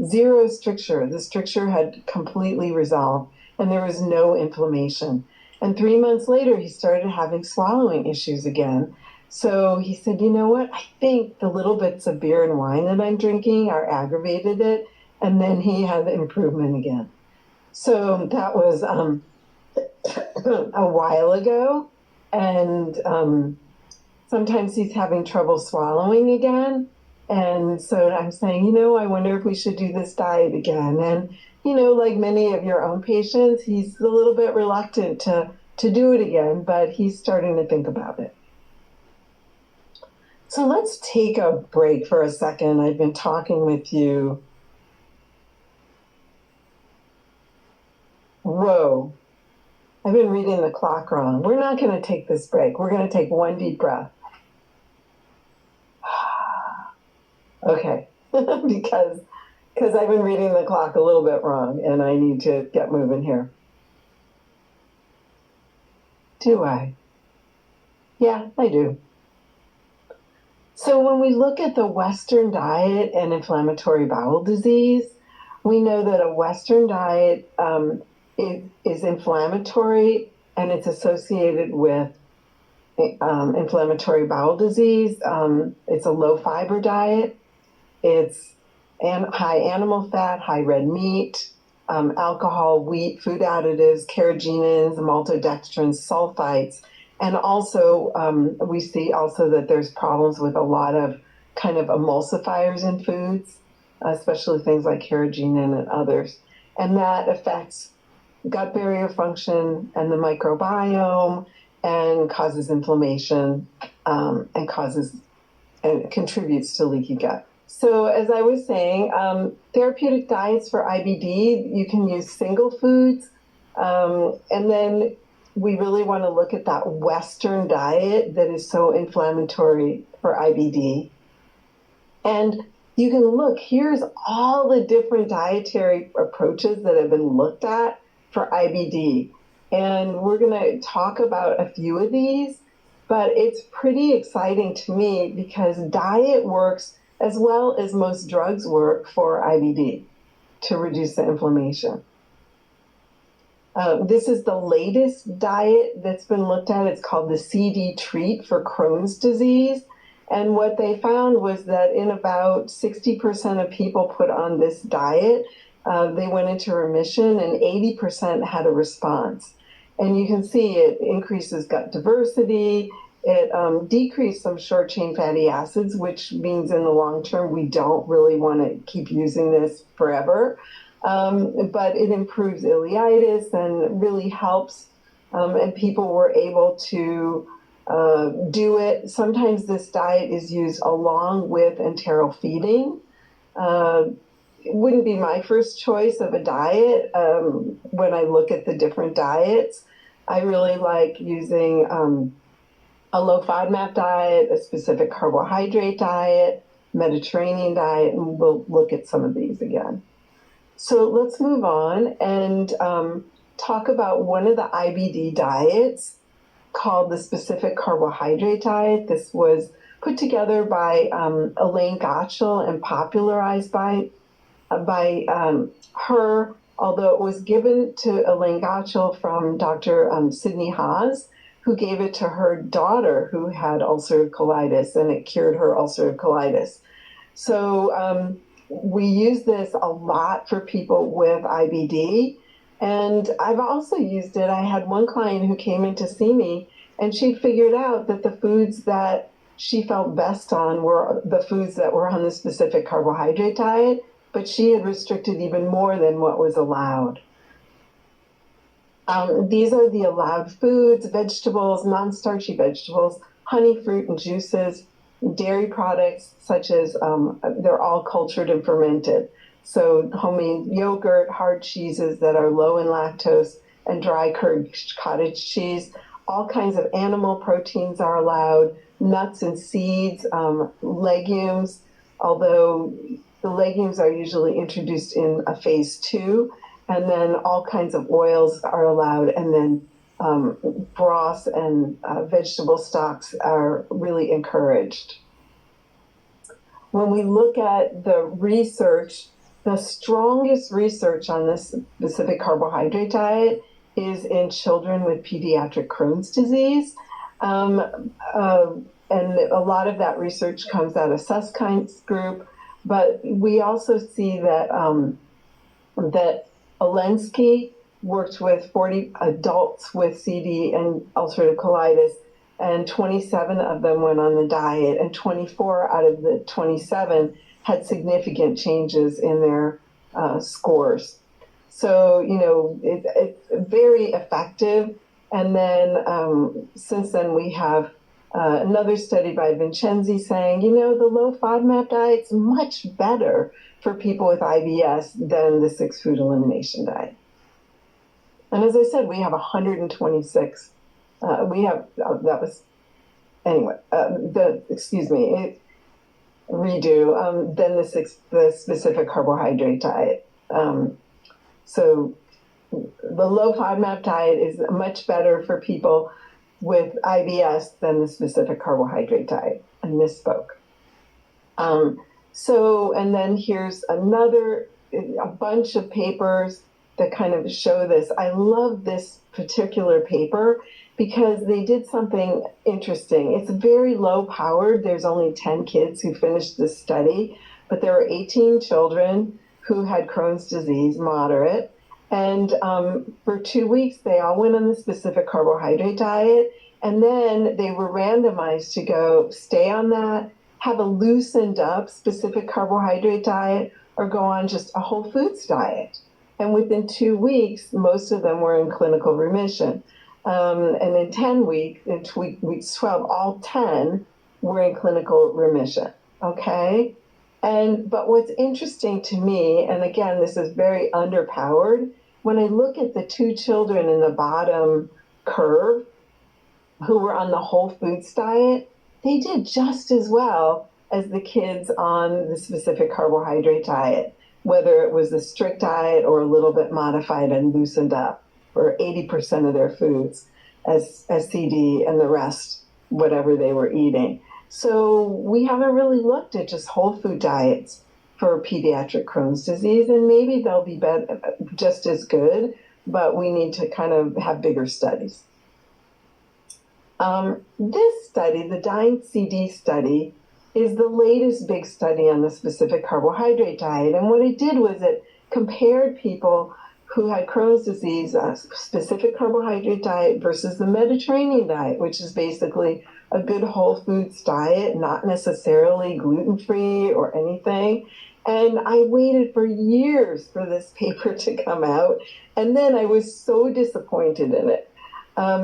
Zero stricture. The stricture had completely resolved, and there was no inflammation. And 3 months later, he started having swallowing issues again. So he said, you know what? I think the little bits of beer and wine that I'm drinking are aggravated it. And then he had the improvement again. So that was a while ago. And sometimes he's having trouble swallowing again. And so I'm saying, I wonder if we should do this diet again. And, like many of your own patients, he's a little bit reluctant to do it again, but he's starting to think about it. So let's take a break for a second. I've been talking with you. Whoa, I've been reading the clock wrong. We're not going to take this break. We're going to take one deep breath. Okay, because I've been reading the clock a little bit wrong, and I need to get moving here. Do I? Yeah, I do. So when we look at the Western diet and inflammatory bowel disease, we know that a Western diet is inflammatory, and it's associated with inflammatory bowel disease. It's a low fiber diet. It's high animal fat, high red meat, alcohol, wheat, food additives, carrageenans, maltodextrins, sulfites. And also, we see also that there's problems with a lot of kind of emulsifiers in foods, especially things like carrageenan and others. And that affects gut barrier function and the microbiome, and causes inflammation, and contributes to leaky gut. So as I was saying, therapeutic diets for IBD, you can use single foods. And then we really want to look at that Western diet that is so inflammatory for IBD. And you can look, here's all the different dietary approaches that have been looked at for IBD. And we're going to talk about a few of these, but it's pretty exciting to me because diet works as well as most drugs work for IBD to reduce the inflammation. This is the latest diet that's been looked at. It's called the CD Treat for Crohn's disease. And what they found was that in about 60% of people put on this diet, they went into remission, and 80% had a response. And you can see it increases gut diversity. It decreased some short-chain fatty acids, which means in the long term, we don't really want to keep using this forever. But it improves ileitis and really helps. And people were able to do it. Sometimes this diet is used along with enteral feeding. It wouldn't be my first choice of a diet. When I look at the different diets, I really like using a low FODMAP diet, a specific carbohydrate diet, Mediterranean diet, and we'll look at some of these again. So let's move on and talk about one of the IBD diets called the specific carbohydrate diet. This was put together by Elaine Gottschall and popularized by her although it was given to Elaine Gottschall from Dr. Sydney Haas, who gave it to her daughter who had ulcerative colitis, and it cured her ulcerative colitis. So we use this a lot for people with IBD. And I've also used it. I had one client who came in to see me, and she figured out that the foods that she felt best on were the foods that were on the specific carbohydrate diet, but she had restricted even more than what was allowed. These are the allowed foods: vegetables, non-starchy vegetables, honey, fruit, and juices, dairy products such as, they're all cultured and fermented. So homemade yogurt, hard cheeses that are low in lactose, and dry cured cottage cheese. All kinds of animal proteins are allowed, nuts and seeds, legumes, although the legumes are usually introduced in a phase 2, and then all kinds of oils are allowed, and then broths and vegetable stocks are really encouraged. When we look at the research, the strongest research on this specific carbohydrate diet is in children with pediatric Crohn's disease. And a lot of that research comes out of Suskind's group, but we also see that that Lipski worked with 40 adults with CD and ulcerative colitis, and 27 of them went on the diet, and 24 out of the 27 had significant changes in their scores. So, it's very effective. And then since then, we have another study by Vincenzi saying, the low FODMAP diet's much better for people with IBS than the 6-food elimination diet. And as I said, we have 126. Then the specific carbohydrate diet. So the low FODMAP diet is much better for people with IBS than the specific carbohydrate diet. I misspoke. And then here's a bunch of papers that kind of show this. I love this particular paper because they did something interesting. It's very low powered. There's only 10 kids who finished this study, but there were 18 children who had Crohn's disease, moderate. And for 2 weeks, they all went on the specific carbohydrate diet. And then they were randomized to go stay on that, have a loosened up specific carbohydrate diet, or go on just a whole foods diet. And within 2 weeks, most of them were in clinical remission. And in 10 weeks, in weeks 12, all 10 were in clinical remission, okay? But what's interesting to me, and again, this is very underpowered, when I look at the 2 children in the bottom curve who were on the whole foods diet, they did just as well as the kids on the specific carbohydrate diet, whether it was a strict diet or a little bit modified and loosened up, or 80% of their foods as CD and the rest, whatever they were eating. So we haven't really looked at just whole food diets for pediatric Crohn's disease, and maybe they'll be just as good, but we need to kind of have bigger studies. This study, the DINE CD study, is the latest big study on the specific carbohydrate diet. And what it did was it compared people who had Crohn's disease, a specific carbohydrate diet, versus the Mediterranean diet, which is basically a good whole foods diet, not necessarily gluten-free or anything. And I waited for years for this paper to come out. And then I was so disappointed in it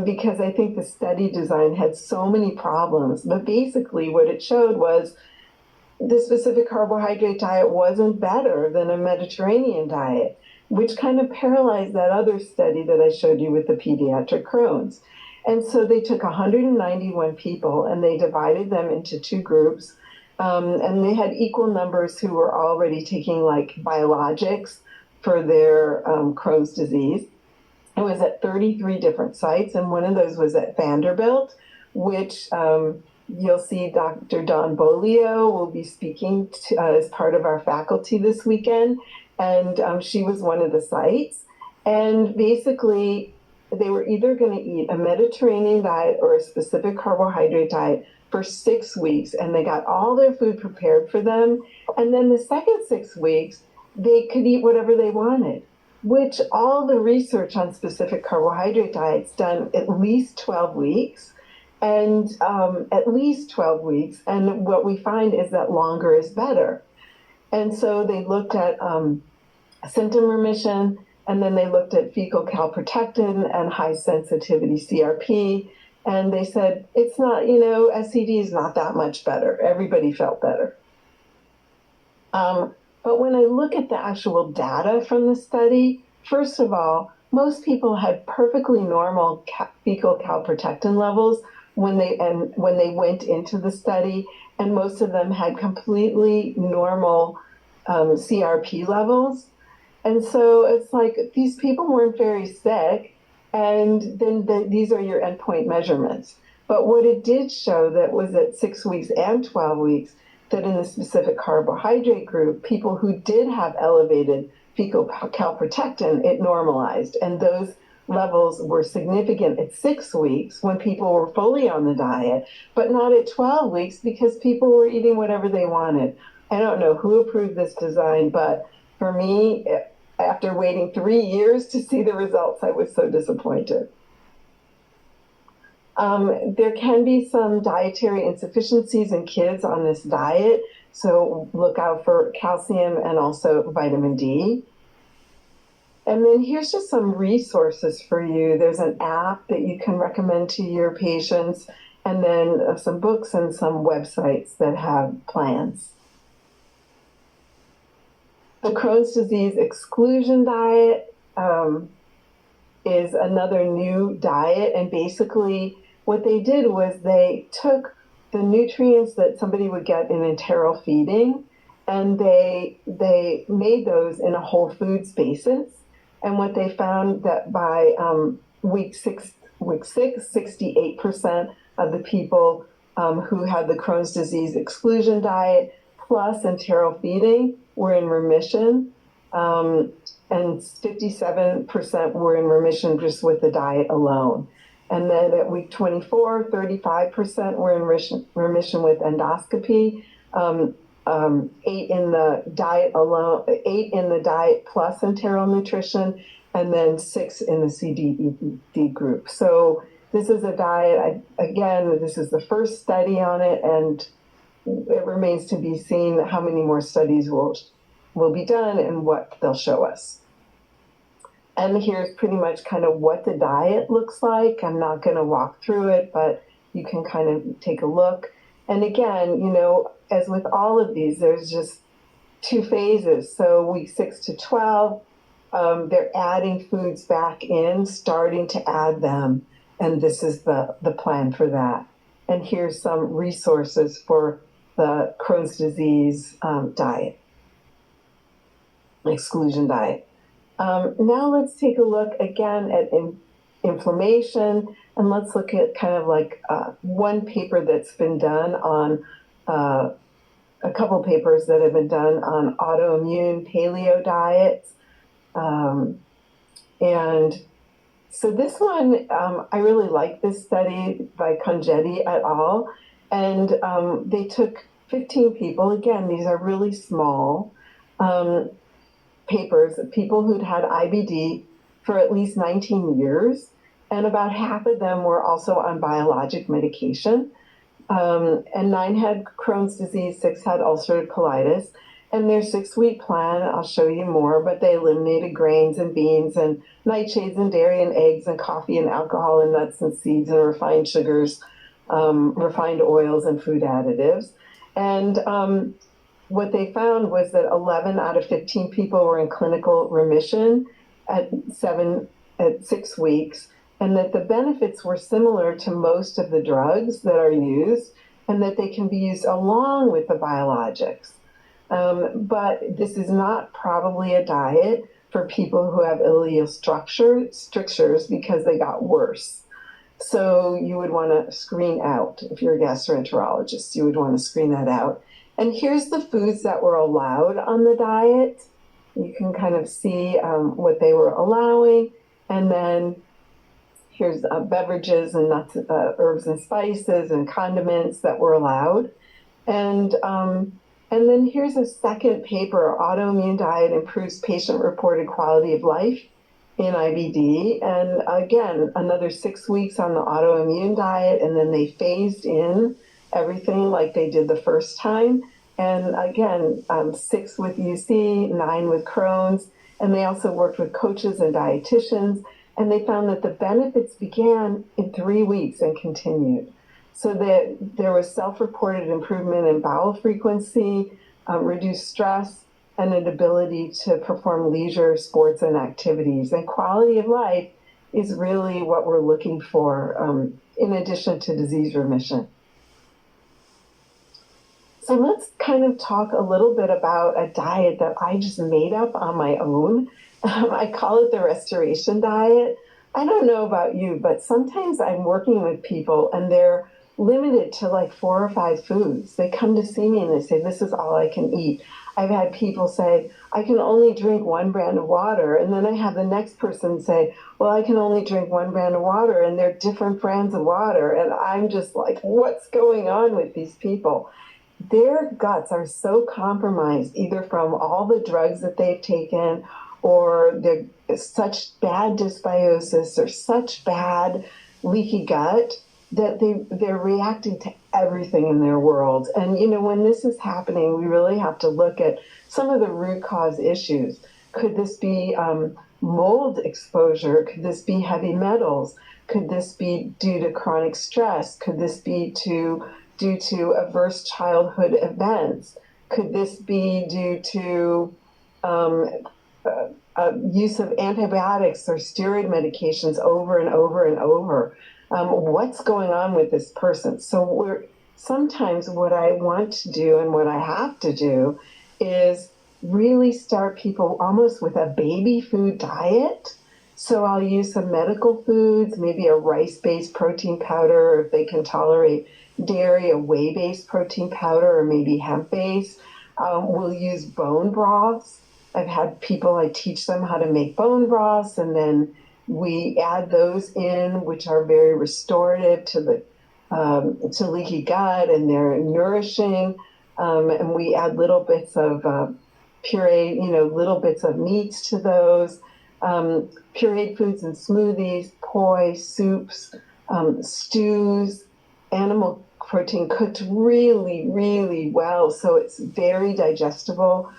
because I think the study design had so many problems. But basically what it showed was the specific carbohydrate diet wasn't better than a Mediterranean diet, which kind of paralyzed that other study that I showed you with the pediatric Crohn's. And so they took 191 people and they divided them into 2 groups. And they had equal numbers who were already taking like biologics for their Crohn's disease. It was at 33 different sites, and one of those was at Vanderbilt, which you'll see Dr. Don Bolio will be speaking to, as part of our faculty this weekend. and she was one of the sites. And basically, they were either going to eat a Mediterranean diet or a specific carbohydrate diet for 6 weeks, and they got all their food prepared for them. And then the second 6 weeks, they could eat whatever they wanted, which all the research on specific carbohydrate diets done at least 12 weeks. And at least 12 weeks. And what we find is that longer is better. And so they looked at symptom remission, and then they looked at fecal calprotectin and high sensitivity CRP. And they said, it's not, SCD is not that much better. Everybody felt better. But when I look at the actual data from the study, first of all, most people had perfectly normal fecal calprotectin levels when they went into the study, and most of them had completely normal CRP levels. And so it's like these people weren't very sick, and then these are your endpoint measurements. But what it did show that was at 6 weeks and 12 weeks, that in the specific carbohydrate group, people who did have elevated fecal calprotectin, it normalized. And those levels were significant at 6 weeks when people were fully on the diet, but not at 12 weeks because people were eating whatever they wanted. I don't know who approved this design, but for me, after waiting 3 years to see the results, I was so disappointed. There can be some dietary insufficiencies in kids on this diet, so look out for calcium and also vitamin D. And then here's just some resources for you. There's an app that you can recommend to your patients, and then some books and some websites that have plans. The Crohn's disease exclusion diet is another new diet, and basically what they did was they took the nutrients that somebody would get in enteral feeding, and they made those in a whole foods basis. And what they found that by week six, 68% of the people who had the Crohn's disease exclusion diet plus enteral feeding were in remission, and 57% were in remission just with the diet alone. And then at week 24, 35% were in remission with endoscopy, 8 in the diet alone, 8 in the diet plus enteral nutrition, and then 6 in the CDED group. So this is a diet, again, this is the first study on it, and it remains to be seen how many more studies will be done and what they'll show us. And here's pretty much kind of what the diet looks like. I'm not going to walk through it, but you can kind of take a look. And again, as with all of these, there's just 2 phases. So week 6 to 12, they're adding foods back in, starting to add them. And this is the plan for that. And here's some resources for the Crohn's disease diet, exclusion diet. Now let's take a look again at inflammation, and let's look at kind of like one paper that's been done on a couple papers that have been done on autoimmune paleo diets. And so this one, I really like this study by Congetti et al. And they took 15 people. Again, these are really small papers, people who'd had IBD for at least 19 years, and about half of them were also on biologic medication. And 9 had Crohn's disease, 6 had ulcerative colitis. And their 6-week plan, I'll show you more, but they eliminated grains and beans and nightshades and dairy and eggs and coffee and alcohol and nuts and seeds and refined sugars, refined oils and food additives. And what they found was that 11 out of 15 people were in clinical remission at 6 weeks, and that the benefits were similar to most of the drugs that are used, and that they can be used along with the biologics. But this is not probably a diet for people who have ileal strictures because they got worse. So you would want to screen out, if you're a gastroenterologist, you would want to screen that out. And here's the foods that were allowed on the diet. You can kind of see what they were allowing. And then here's beverages and nuts, herbs and spices and condiments that were allowed. And then here's a second paper, Autoimmune Diet Improves Patient-Reported Quality of Life in IBD. And again, another 6 weeks on the autoimmune diet, and then they phased in everything like they did the first time. And again, 6 with UC, 9 with Crohn's. And they also worked with coaches and dietitians. And they found that the benefits began in 3 weeks and continued. So that there was self-reported improvement in bowel frequency, reduced stress, and an ability to perform leisure, sports, and activities. And quality of life is really what we're looking for in addition to disease remission. So let's kind of talk a little bit about a diet that I just made up on my own. I call it the restoration diet. I don't know about you, but sometimes I'm working with people and they're limited to like 4 or 5 foods. They come to see me and they say, this is all I can eat. I've had people say, I can only drink 1 brand of water. And then I have the next person say, well, I can only drink 1 brand of water, and they're different brands of water. And I'm just like, what's going on with these people? Their guts are so compromised, either from all the drugs that they've taken, or they're such bad dysbiosis or such bad leaky gut that they're reacting to everything in their world. And, you know, when this is happening, we really have to look at some of the root cause issues. Could this be mold exposure? Could this be heavy metals? Could this be due to chronic stress? Could this be due to adverse childhood events? Could this be due to use of antibiotics or steroid medications over and over and over? What's going on with this person? So sometimes what I want to do and what I have to do is really start people almost with a baby food diet. So I'll use some medical foods, maybe a rice-based protein powder, or if they can tolerate dairy, a whey-based protein powder, or maybe hemp-based. We'll use bone broths. I've had people, I teach them how to make bone broths, and then we add those in, which are very restorative to leaky gut, and they're nourishing. And we add little bits of puree, little bits of meats to those. Pureed foods and smoothies, poi, soups, stews, animal protein cooked really, really well, so it's very digestible.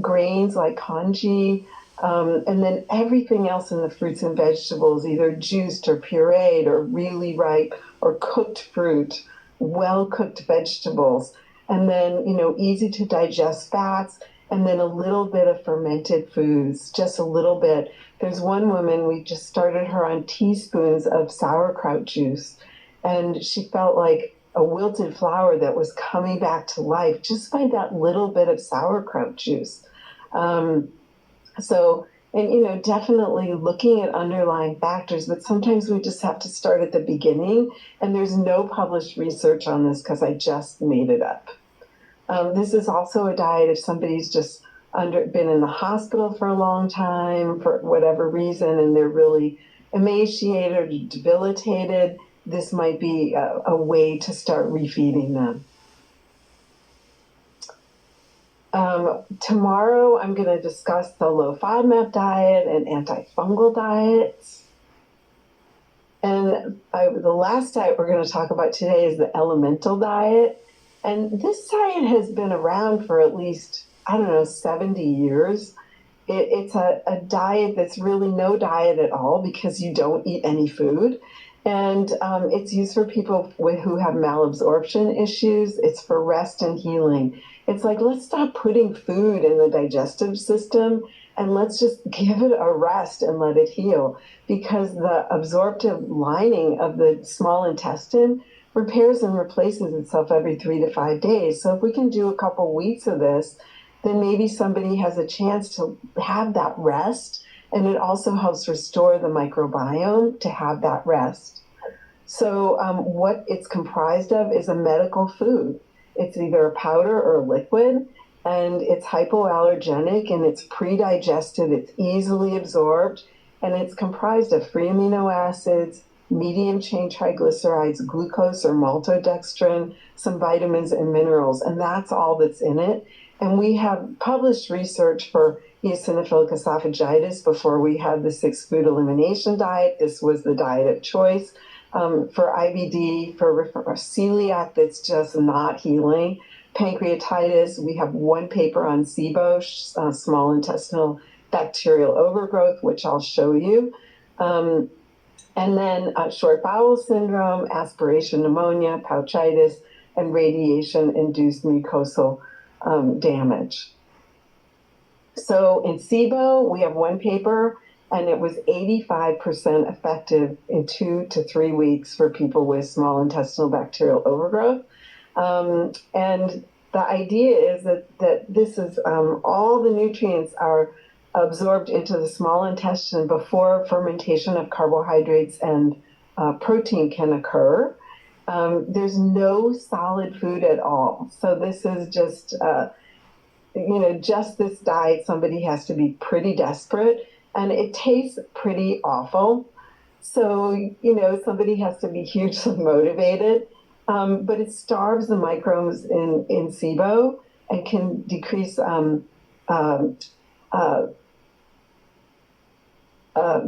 Grains like congee, and then everything else in the fruits and vegetables, either juiced or pureed or really ripe or cooked fruit, well-cooked vegetables, and then, easy to digest fats, and then a little bit of fermented foods, just a little bit. There's one woman, we just started her on teaspoons of sauerkraut juice, and she felt like a wilted flower that was coming back to life just by that little bit of sauerkraut juice. Definitely looking at underlying factors, but sometimes we just have to start at the beginning, and there's no published research on this because I just made it up. This is also a diet if somebody's just been in the hospital for a long time for whatever reason, and they're really emaciated or debilitated. This might be a way to start refeeding them. Tomorrow, I'm going to discuss the low FODMAP diet and antifungal diets. And the last diet we're going to talk about today is the elemental diet. And this diet has been around for at least, 70 years. It's a diet that's really no diet at all because you don't eat any food. And it's used for people who have malabsorption issues. It's for rest and healing. It's like, let's stop putting food in the digestive system and let's just give it a rest and let it heal, because the absorptive lining of the small intestine repairs and replaces itself every 3 to 5 days. So if we can do a couple weeks of this, then maybe somebody has a chance to have that rest. And it also helps restore the microbiome to have that rest. So what it's comprised of is a medical food. It's either a powder or a liquid, and it's hypoallergenic, and it's pre-digested, it's easily absorbed, and it's comprised of free amino acids, medium chain triglycerides, glucose or maltodextrin, some vitamins and minerals, and that's all that's in it. And we have published research for eosinophilic esophagitis before we had the 6-food elimination diet. This was the diet of choice. For IBD, for celiac that's just not healing, pancreatitis, we have one paper on SIBO, small intestinal bacterial overgrowth, which I'll show you. And then short bowel syndrome, aspiration pneumonia, pouchitis, and radiation-induced mucosal damage. So in SIBO, we have one paper, and it was 85% effective in 2 to 3 weeks for people with small intestinal bacterial overgrowth. And the idea is that this is all the nutrients are absorbed into the small intestine before fermentation of carbohydrates and protein can occur. There's no solid food at all. So this is just, just this diet. Somebody has to be pretty desperate, and it tastes pretty awful. So, somebody has to be hugely motivated. But it starves the microbes in SIBO and can decrease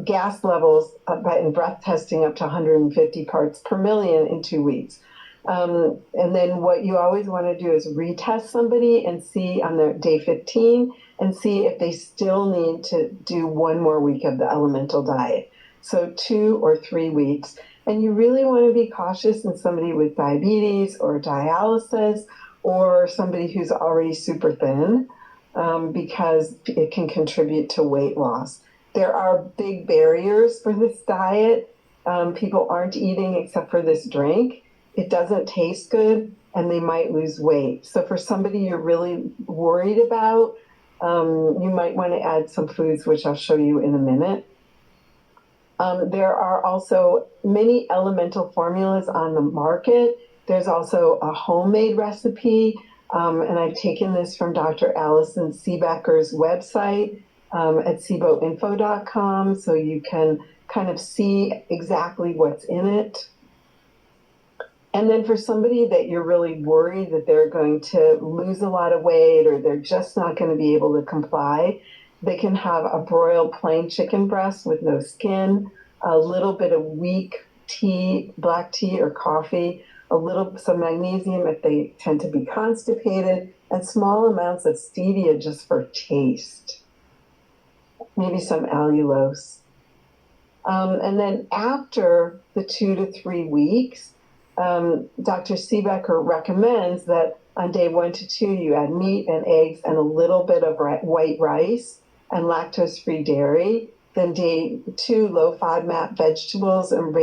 gas levels in breath testing up to 150 parts per million in 2 weeks. And then what you always want to do is retest somebody and see on their day 15 and see if they still need to do one more week of the elemental diet. So 2 or 3 weeks. And you really want to be cautious in somebody with diabetes or dialysis or somebody who's already super thin, because it can contribute to weight loss. There are big barriers for this diet. People aren't eating except for this drink. It doesn't taste good, and they might lose weight. So for somebody you're really worried about, you might want to add some foods, which I'll show you in a minute. There are also many elemental formulas on the market. There's also a homemade recipe, and I've taken this from Dr. Alison Seebecker's website at SIBOinfo.com, so you can kind of see exactly what's in it. And then for somebody that you're really worried that they're going to lose a lot of weight or they're just not going to be able to comply, they can have a broiled plain chicken breast with no skin, a little bit of weak tea, black tea or coffee, some magnesium if they tend to be constipated, and small amounts of stevia just for taste. Maybe some allulose. And then after the 2 to 3 weeks, Dr. Seebecker recommends that on day 1 to 2, you add meat and eggs and a little bit of white rice and lactose-free dairy. Then day 2, low FODMAP vegetables, and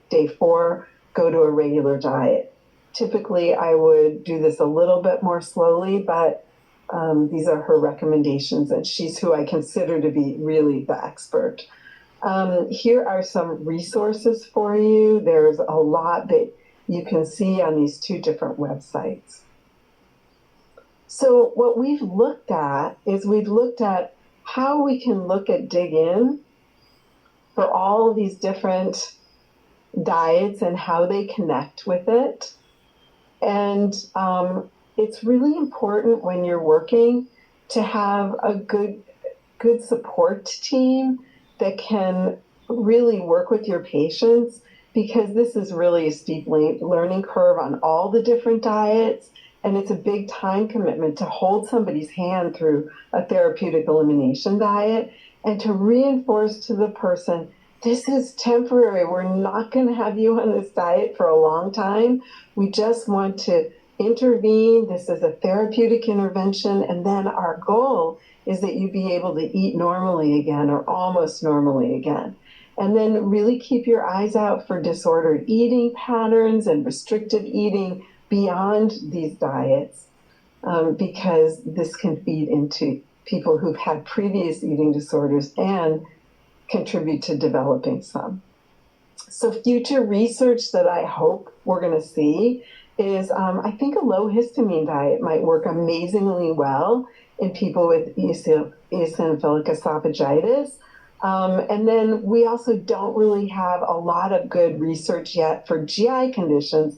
day 4, go to a regular diet. Typically, I would do this a little bit more slowly, but these are her recommendations, and she's who I consider to be really the expert. Here are some resources for you. There's a lot that you can see on these 2 different websites. So what we've looked at is how we can dig in for all of these different diets and how they connect with it. And it's really important when you're working to have a good support team that can really work with your patients, because this is really a steep learning curve on all the different diets, and it's a big time commitment to hold somebody's hand through a therapeutic elimination diet and to reinforce to the person, this is temporary. We're not going to have you on this diet for a long time. We just want to intervene. This is a therapeutic intervention, and then our goal is that you be able to eat normally again or almost normally again. And then really keep your eyes out for disordered eating patterns and restrictive eating beyond these diets, because this can feed into people who've had previous eating disorders and contribute to developing some. So future research that I hope we're going to see is I think a low histamine diet might work amazingly well in people with eosinophilic esophagitis. And then we also don't really have a lot of good research yet for GI conditions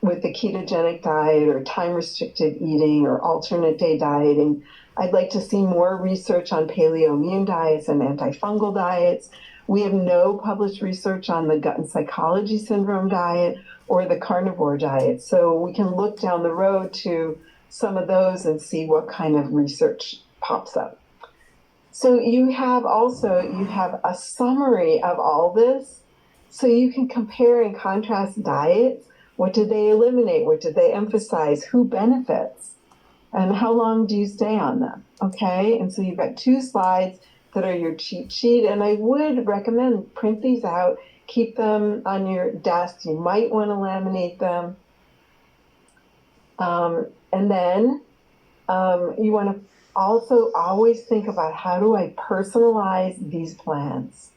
with the ketogenic diet or time-restricted eating or alternate day dieting. I'd like to see more research on paleo-immune diets and antifungal diets. We have no published research on the gut and psychology syndrome diet or the carnivore diet. So we can look down the road to some of those and see what kind of research pops up. So you have a summary of all this, so you can compare and contrast diets. What did they eliminate? What did they emphasize? Who benefits? And how long do you stay on them? Okay, and so you've got 2 slides that are your cheat sheet, and I would recommend print these out, keep them on your desk. You might want to laminate them. And then you want to also always think about, how do I personalize these plans?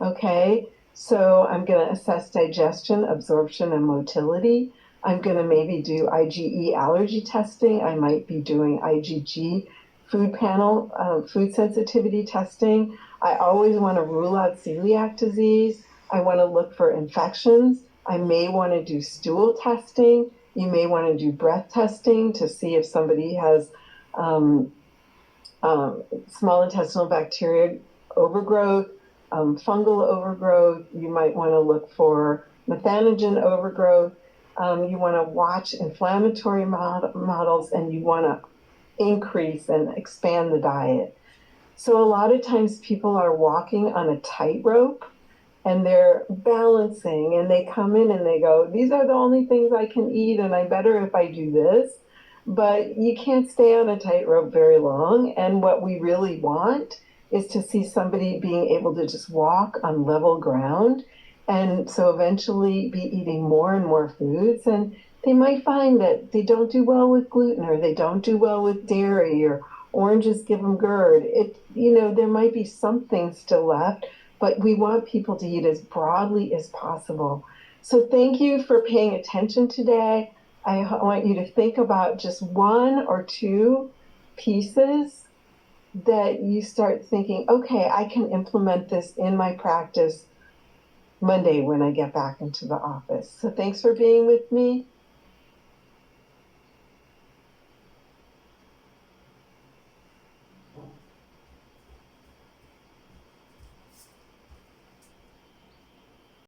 Okay, so I'm going to assess digestion, absorption, and motility. I'm going to maybe do IgE allergy testing. I might be doing IgG food panel, food sensitivity testing. I always want to rule out celiac disease. I want to look for infections. I may want to do stool testing. You may want to do breath testing to see if somebody has small intestinal bacteria overgrowth, fungal overgrowth. You might want to look for methanogen overgrowth. You want to watch inflammatory models, and you want to increase and expand the diet. So a lot of times people are walking on a tightrope, and they're balancing, and they come in and they go, these are the only things I can eat, and I'm better if I do this. But you can't stay on a tightrope very long. And what we really want is to see somebody being able to just walk on level ground, and so eventually be eating more and more foods. And they might find that they don't do well with gluten, or they don't do well with dairy, or oranges give them GERD. There might be something still left, but we want people to eat as broadly as possible. So thank you for paying attention today. I want you to think about just 1 or 2 pieces that you start thinking, okay, I can implement this in my practice Monday when I get back into the office. So thanks for being with me.